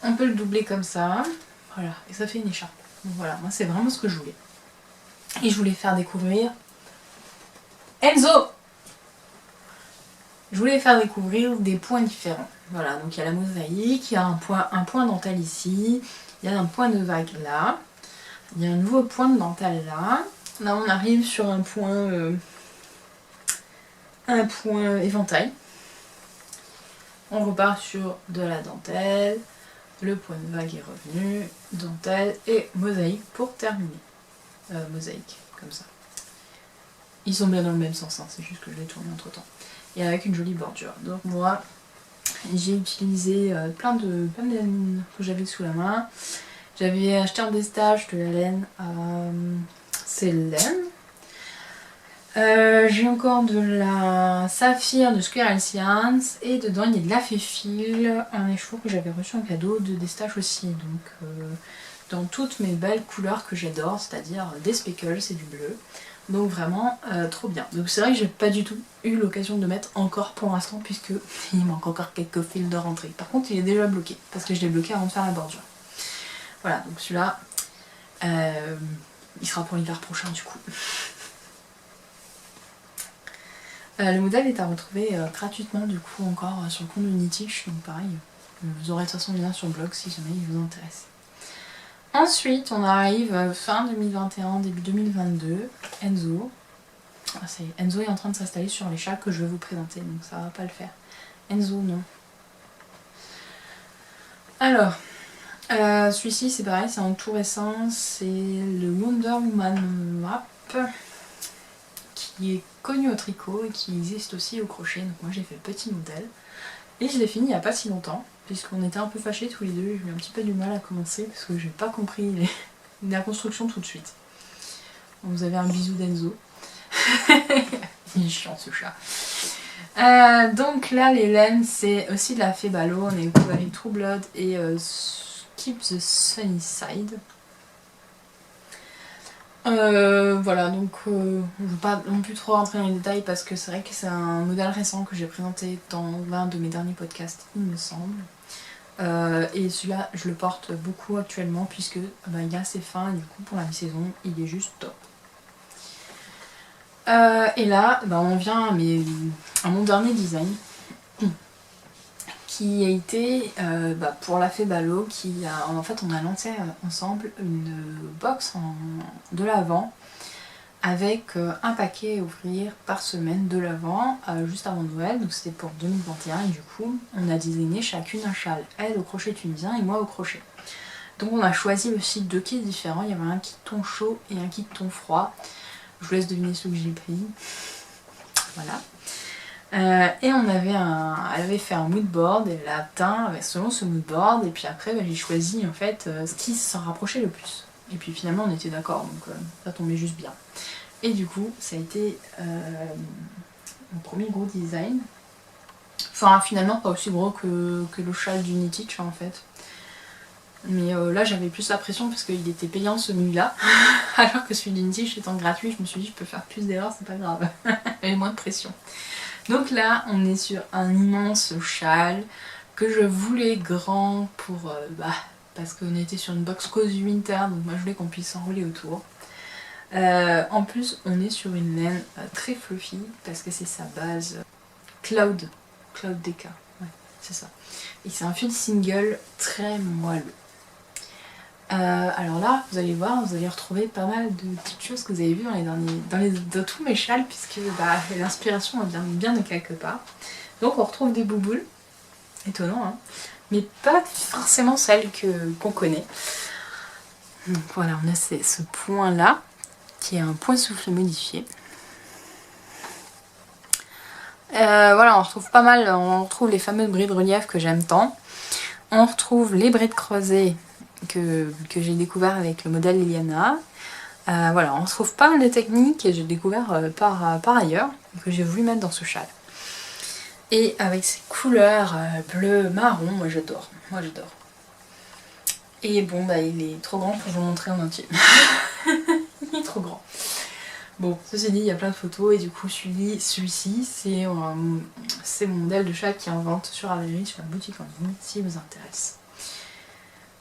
on peut le doubler comme ça, voilà, et ça fait une écharpe. Donc voilà, moi c'est vraiment ce que je voulais. Et je voulais faire découvrir... Enzo, je voulais faire découvrir des points différents. Voilà, donc il y a la mosaïque, il y a un point dentelle ici, il y a un point de vague là, il y a un nouveau point de dentelle là. Là on arrive sur un point éventail. On repart sur de la dentelle, le point de vague est revenu, dentelle et mosaïque pour terminer. Mosaïque, comme ça. Ils sont bien dans le même sens, hein, c'est juste que je l'ai tourné entre temps. Et avec une jolie bordure. Donc moi, j'ai utilisé plein de laine que j'avais sous la main. J'avais acheté en destage de la laine Célène. J'ai encore de la saphir de Squirrel Science et dedans il y a de la féfile, un écheveau que j'avais reçu en cadeau de Destache aussi, donc dans toutes mes belles couleurs que j'adore, c'est-à-dire des speckles et du bleu, donc vraiment trop bien. Donc c'est vrai que j'ai pas du tout eu l'occasion de mettre encore pour l'instant puisque il manque encore quelques fils de rentrée. Par contre il est déjà bloqué parce que je l'ai bloqué avant de faire la bordure. Voilà, donc celui-là il sera pour l'hiver prochain du coup. Le modèle est à retrouver gratuitement du coup encore sur le compte de Knitich, donc pareil, vous aurez de toute façon le lien sur le blog si jamais il vous intéresse. Ensuite on arrive fin 2021, début 2022, Enzo. Enzo est en train de s'installer sur les châles que je vais vous présenter, donc ça va pas le faire. Enzo non. Alors, celui-ci c'est pareil, c'est un tout récent, c'est le Wonder Woman Map, qui est connu au tricot et qui existe aussi au crochet, donc moi j'ai fait le petit modèle et je l'ai fini il n'y a pas si longtemps puisqu'on était un peu fâchés tous les deux, j'ai eu un petit peu du mal à commencer parce que j'ai pas compris la construction tout de suite. Vous avez un bisou d'Enzo. Il est chiant ce chat. Donc là les laines c'est aussi de la Febalo, on est avec True Blood et Keep the Sunny Side. Voilà, donc je ne veux pas non plus trop rentrer dans les détails parce que c'est vrai que c'est un modèle récent que j'ai présenté dans l'un de mes derniers podcasts, il me semble. Et celui-là, je le porte beaucoup actuellement puisque il est assez fin et du coup pour la mi-saison, il est juste top. Et là, on vient à mon dernier design qui a été pour la Fée Balo, en fait on a lancé ensemble une box de l'Avent avec un paquet à ouvrir par semaine de l'Avent juste avant Noël, donc c'était pour 2021 et du coup on a designé chacune un châle, elle au crochet tunisien et moi au crochet. Donc on a choisi aussi 2 kits différents, il y avait un kit ton chaud et un kit ton froid. Je vous laisse deviner ce que j'ai pris. Voilà. Et elle avait fait un mood board et elle a teint selon ce mood board et puis après j'ai choisi en fait ce qui s'en rapprochait le plus. Et puis finalement on était d'accord, donc ça tombait juste bien. Et du coup ça a été mon premier gros design. Enfin finalement pas aussi gros que le châle d'Unitich en fait. Mais là j'avais plus la pression parce qu'il était payant celui-là. Alors que celui d'Unitich étant gratuit, je me suis dit je peux faire plus d'erreurs, c'est pas grave. J'avais moins de pression. Donc là on est sur un immense châle que je voulais grand pour parce qu'on était sur une box Cozy Winter, donc moi je voulais qu'on puisse s'enrouler autour. En plus on est sur une laine très fluffy parce que c'est sa base Cloud DK, ouais, c'est ça. Et c'est un fil single très moelleux. Alors là, vous allez voir, vous allez retrouver pas mal de petites choses que vous avez vues dans tous mes châles, puisque l'inspiration vient bien de quelque part. Donc on retrouve des bouboules, étonnant, hein, mais pas forcément celles qu'on connaît. Donc voilà, on a ce point là, qui est un point soufflé modifié. Voilà, on retrouve pas mal, on retrouve les fameuses brides relief que j'aime tant. On retrouve les brides creusées que j'ai découvert avec le modèle Liliana. Voilà, on retrouve pas mal de techniques que j'ai découvert par ailleurs, que j'ai voulu mettre dans ce châle. Et avec ces couleurs bleu, marron, moi j'adore. Et bon, il est trop grand pour vous montrer en entier. Il est trop grand. Bon, ceci dit, il y a plein de photos et du coup celui-ci, c'est mon modèle de châle qui est en vente sur Ravelry, sur la boutique en ligne, si vous intéresse.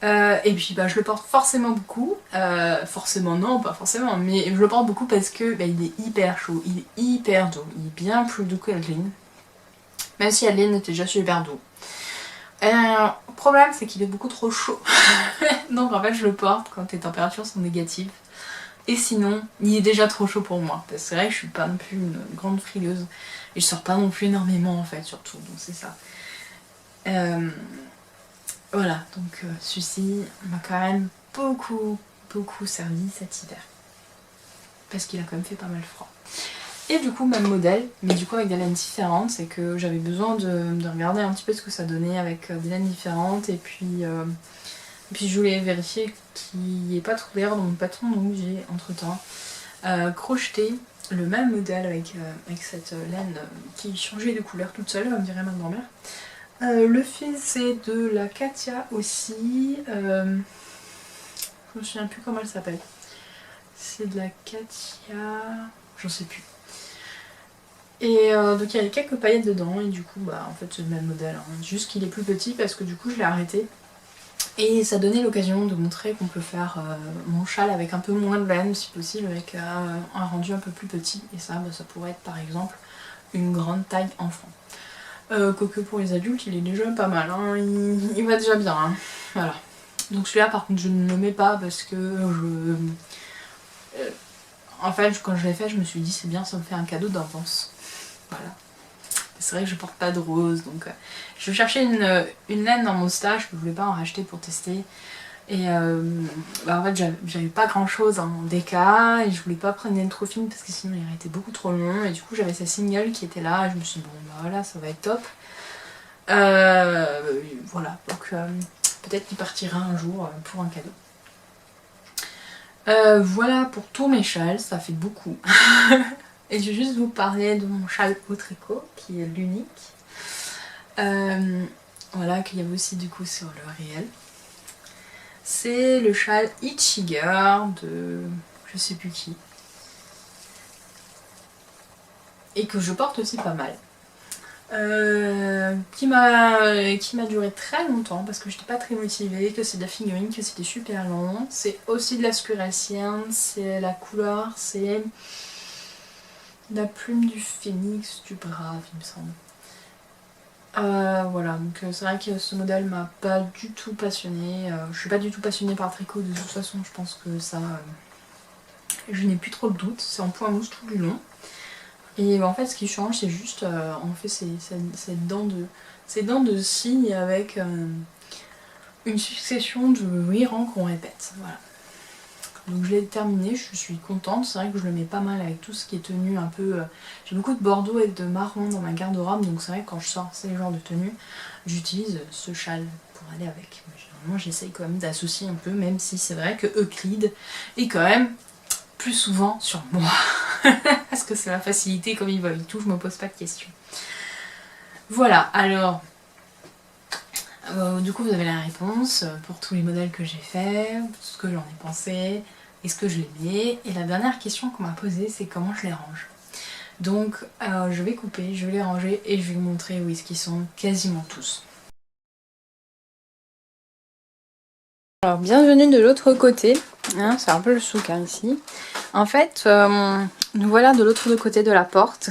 Et puis je le porte forcément beaucoup, forcément non, pas forcément, mais je le porte beaucoup parce que il est hyper chaud, il est hyper doux, il est bien plus doux que Adeline, même si Adeline était déjà super doux. Le problème c'est qu'il est beaucoup trop chaud, donc en fait je le porte quand les températures sont négatives, et sinon il est déjà trop chaud pour moi, parce que c'est vrai que je suis pas non plus une grande frileuse, et je sors pas non plus énormément en fait surtout, donc c'est ça. Voilà, donc celui-ci m'a quand même beaucoup servi cet hiver. Parce qu'il a quand même fait pas mal froid. Et du coup, même modèle, mais du coup avec des laines différentes, c'est que j'avais besoin de regarder un petit peu ce que ça donnait avec des laines différentes. Et puis je voulais vérifier qu'il n'y ait pas trop d'erreur dans mon patron, donc j'ai entre temps crocheté le même modèle avec cette laine qui changeait de couleur toute seule, on dirait ma grand-mère. Le fil c'est de la Katia aussi, je me souviens plus comment elle s'appelle, c'est de la Katia, j'en sais plus. Et donc il y a quelques paillettes dedans et du coup en fait c'est le même modèle, hein. Juste qu'il est plus petit parce que du coup je l'ai arrêté. Et ça donnait l'occasion de montrer qu'on peut faire mon châle avec un peu moins de laine si possible, avec un rendu un peu plus petit. Et ça, ça pourrait être par exemple une grande taille enfant. Quoique pour les adultes il est déjà pas mal, hein. Il va déjà bien, hein. Voilà. Donc celui-là par contre je ne le mets pas parce que en fait quand je l'ai fait je me suis dit c'est bien, ça me fait un cadeau d'avance. Voilà. C'est vrai que je porte pas de rose, donc je cherchais une laine dans mon stash, je voulais pas en racheter pour tester. Et en fait j'avais pas grand chose en DK et je voulais pas prendre une laine trop fine parce que sinon il aurait été beaucoup trop long. Et du coup j'avais ces singles qui étaient là et je me suis dit bon voilà ça va être top. Voilà, donc peut-être qu'il partira un jour pour un cadeau. Voilà pour tous mes châles, ça fait beaucoup. Et je vais juste vous parler de mon châle au tricot qui est l'unique. Voilà, qu'il y avait aussi du coup sur le réel. C'est le châle Itchy Girl de je sais plus qui. Et que je porte aussi pas mal. Qui m'a duré très longtemps parce que j'étais pas très motivée, que c'est de la figurine, que c'était super long. C'est aussi de la Scuracienne, c'est la couleur, c'est la plume du phénix du brave il me semble. Voilà, donc c'est vrai que ce modèle m'a pas du tout passionnée. Je suis pas du tout passionnée par le tricot de toute façon, je pense que ça, je n'ai plus trop de doute. C'est en point mousse tout du long. Et en fait ce qui change c'est juste, on fait ces dents de scie avec une succession de 8 rangs qu'on répète. Voilà. Donc je l'ai terminé, je suis contente, c'est vrai que je le mets pas mal avec tout ce qui est tenue un peu... J'ai beaucoup de bordeaux et de marron dans ma garde-robe, donc c'est vrai que quand je sors ces genres de tenues, j'utilise ce châle pour aller avec. Mais généralement j'essaye quand même d'associer un peu, même si c'est vrai que Euclide est quand même plus souvent sur moi. Parce que c'est la facilité comme il va et tout, je me pose pas de questions. Voilà, alors... du coup vous avez la réponse pour tous les modèles que j'ai fait, ce que j'en ai pensé, est-ce que je les mets. Et la dernière question qu'on m'a posée c'est comment je les range. Donc je vais couper, je vais les ranger et je vais vous montrer où est-ce qu'ils sont quasiment tous. Alors bienvenue de l'autre côté, hein, c'est un peu le souk hein, ici. En fait nous voilà de l'autre côté de la porte.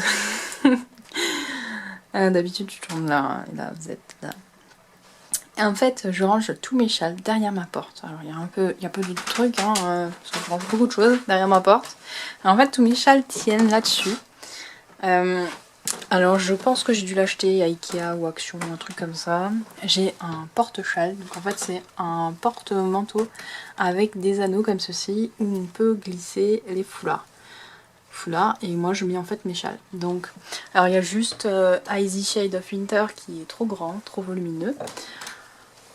D'habitude tu tournes là, et là vous êtes là. Et en fait, je range tous mes châles derrière ma porte. Alors, il y a un peu de trucs, hein, parce que je range beaucoup de choses derrière ma porte. Et en fait, tous mes châles tiennent là-dessus. Alors, je pense que j'ai dû l'acheter à Ikea ou Action, un truc comme ça. J'ai un porte-châle. Donc, en fait, c'est un porte-manteau avec des anneaux comme ceci, où on peut glisser les foulards. Et moi, je mets en fait mes châles. Donc, alors, il y a juste Icy Shade of Winter qui est trop grand, trop volumineux.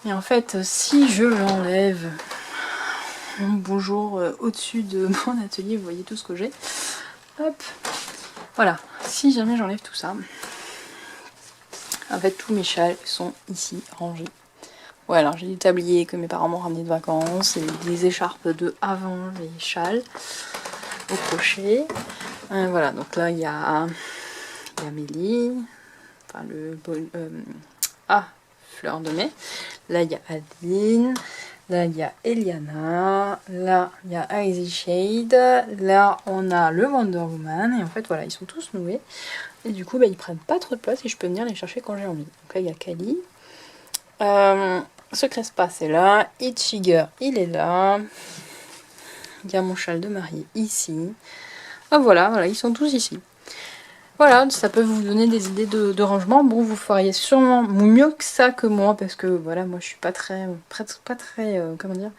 Et en fait, si je l'enlève, bonjour, au-dessus de mon atelier, vous voyez tout ce que j'ai. Hop, voilà. Si jamais j'enlève tout ça, en fait, tous mes châles sont ici, rangés. Ouais, alors j'ai des tabliers que mes parents m'ont ramené de vacances, et des écharpes de avant les châles, au crochet. Voilà, donc là, il y a Mélie, enfin Fleur de mai. Là, il y a Adeline. Là, il y a Eliana. Là, il y a Icy Shade. Là, on a le Wonder Woman. Et en fait, voilà, ils sont tous noués. Et du coup, bah, ils prennent pas trop de place et je peux venir les chercher quand j'ai envie. Donc là, il y a Kali. Secret Spa, c'est là. Itchiger, il est là. Il y a mon châle de mariée ici. Ah, voilà, ils sont tous ici. Voilà, ça peut vous donner des idées de rangement. Bon, vous feriez sûrement mieux que ça que moi, parce que voilà, moi je suis pas très comment dire,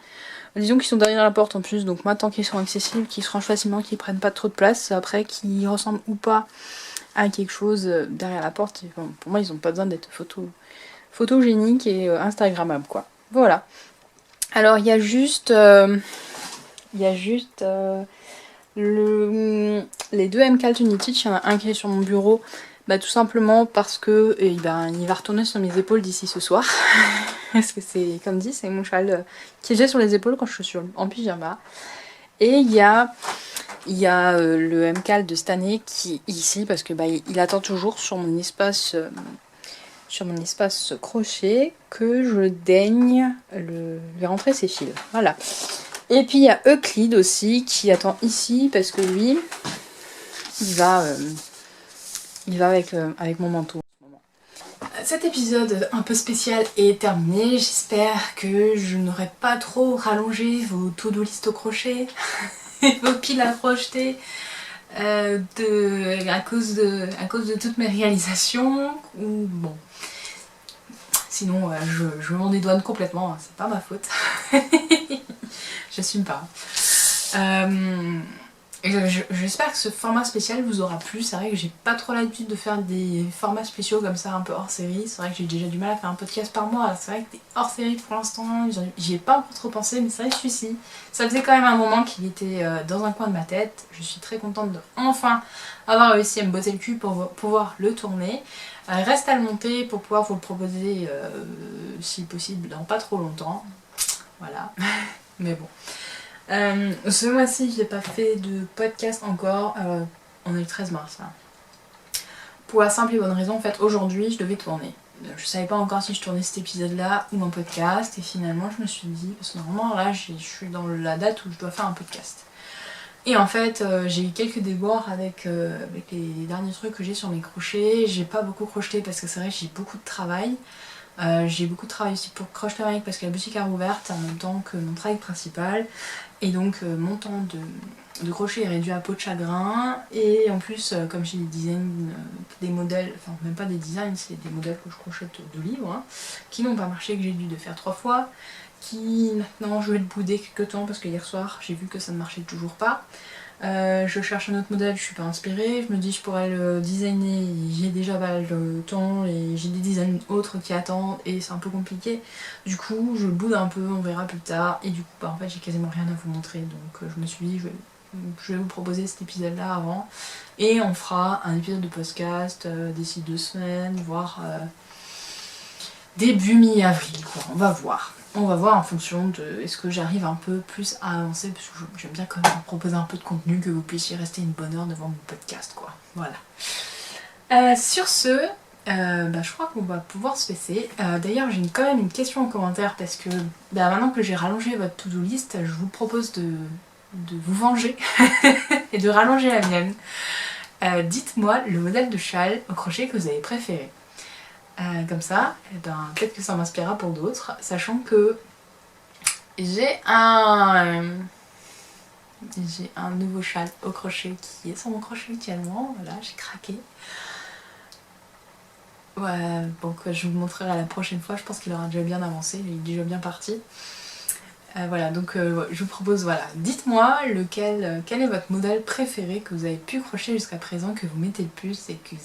disons qu'ils sont derrière la porte en plus, donc moi tant qu'ils sont accessibles, qu'ils se rangent facilement, qu'ils prennent pas trop de place, après qu'ils ressemblent ou pas à quelque chose derrière la porte, bon, pour moi ils ont pas besoin d'être photogéniques et instagrammables quoi. Voilà. Alors il y a juste les deux MK United, il y en a un qui est sur mon bureau, bah, tout simplement parce que il va retourner sur mes épaules d'ici ce soir. Parce que c'est, comme dit, c'est mon châle qui j'ai sur les épaules quand je suis en pyjama. Et il y a le MK de cette année qui est ici parce que bah, il attend toujours sur mon espace crochet que je daigne lui rentrer ses fils. Voilà. Et puis il y a Euclide aussi qui attend ici parce que lui, il va avec mon manteau. Cet épisode un peu spécial est terminé. J'espère que je n'aurai pas trop rallongé vos to-do list au crochet et vos piles à projeter à cause de toutes mes réalisations. Ou bon. Sinon, je m'en dédouane complètement, c'est pas ma faute. J'assume pas. J'espère que ce format spécial vous aura plu. C'est vrai que j'ai pas trop l'habitude de faire des formats spéciaux comme ça, un peu hors série. C'est vrai que j'ai déjà du mal à faire un podcast par mois. C'est vrai que des hors série pour l'instant, j'y ai pas encore trop pensé, mais c'est vrai que celui-ci, ça faisait quand même un moment qu'il était dans un coin de ma tête. Je suis très contente de enfin avoir réussi à me botter le cul pour pouvoir le tourner. Reste à le monter pour pouvoir vous le proposer si possible dans pas trop longtemps. Voilà. Mais bon. Ce mois-ci, j'ai pas fait de podcast encore. On est le 13 mars là. Pour la simple et bonne raison, en fait, aujourd'hui, je devais tourner. Je savais pas encore si je tournais cet épisode-là ou un podcast. Et finalement, je me suis dit, parce que normalement, là, je suis dans la date où je dois faire un podcast. Et en fait j'ai eu quelques déboires avec les derniers trucs que j'ai sur mes crochets. J'ai pas beaucoup crocheté parce que c'est vrai que j'ai beaucoup de travail. J'ai beaucoup de travail aussi pour Croche Lyrique parce que la boutique a rouvert en même temps que mon travail principal. Et donc mon temps de crochet est réduit à peau de chagrin. Et en plus comme j'ai des designs, des modèles, enfin même pas des designs, c'est des modèles que je crochette de livres, hein, qui n'ont pas marché, que j'ai dû de faire 3 fois, qui maintenant je vais le bouder quelques temps parce que hier soir j'ai vu que ça ne marchait toujours pas. Je cherche un autre modèle, je suis pas inspirée, je me dis je pourrais le designer, j'ai déjà pas le temps et j'ai des designs autres qui attendent et c'est un peu compliqué. Du coup je boude un peu, on verra plus tard, et du coup en fait j'ai quasiment rien à vous montrer, donc je me suis dit je vais vous proposer cet épisode là avant et on fera un épisode de podcast d'ici 2 semaines, voire début mi-avril quoi, on va voir. On va voir en fonction de est-ce que j'arrive un peu plus à avancer, parce que j'aime bien quand même vous proposer un peu de contenu, que vous puissiez rester une bonne heure devant mon podcast quoi. Voilà. Sur ce, je crois qu'on va pouvoir se laisser. D'ailleurs j'ai quand même une question en commentaire parce que maintenant que j'ai rallongé votre to-do list, je vous propose de vous venger et de rallonger la mienne. Dites-moi le modèle de châle au crochet que vous avez préféré. Comme ça, peut-être que ça m'inspirera pour d'autres, sachant que j'ai un nouveau châle au crochet qui est sur mon crochet actuellement. Voilà, j'ai craqué. Ouais, donc je vous montrerai la prochaine fois, je pense qu'il aura déjà bien avancé, il est déjà bien parti. Voilà, donc je vous propose, voilà, dites-moi quel est votre modèle préféré que vous avez pu crocher jusqu'à présent, que vous mettez le plus et que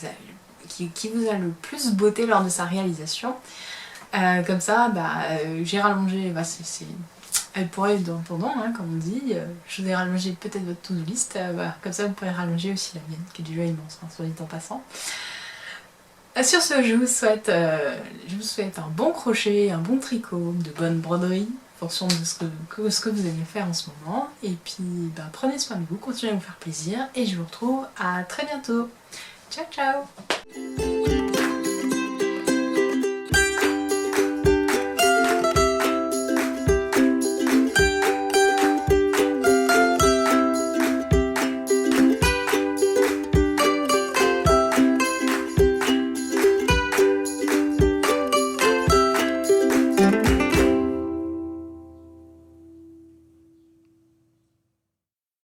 qui vous a le plus beauté lors de sa réalisation. Comme ça, j'ai rallongé, elle pourrait être pendant, hein, comme on dit. Je vous ai rallongé peut-être votre to-do list, voilà. Comme ça vous pourrez rallonger aussi la mienne, qui est déjà immense, hein, soit dit en passant. Sur ce, je vous souhaite un bon crochet, un bon tricot, de bonnes broderies, en fonction de ce que vous aimez faire en ce moment. Et puis prenez soin de vous, continuez à vous faire plaisir, et je vous retrouve à très bientôt. Ciao ciao!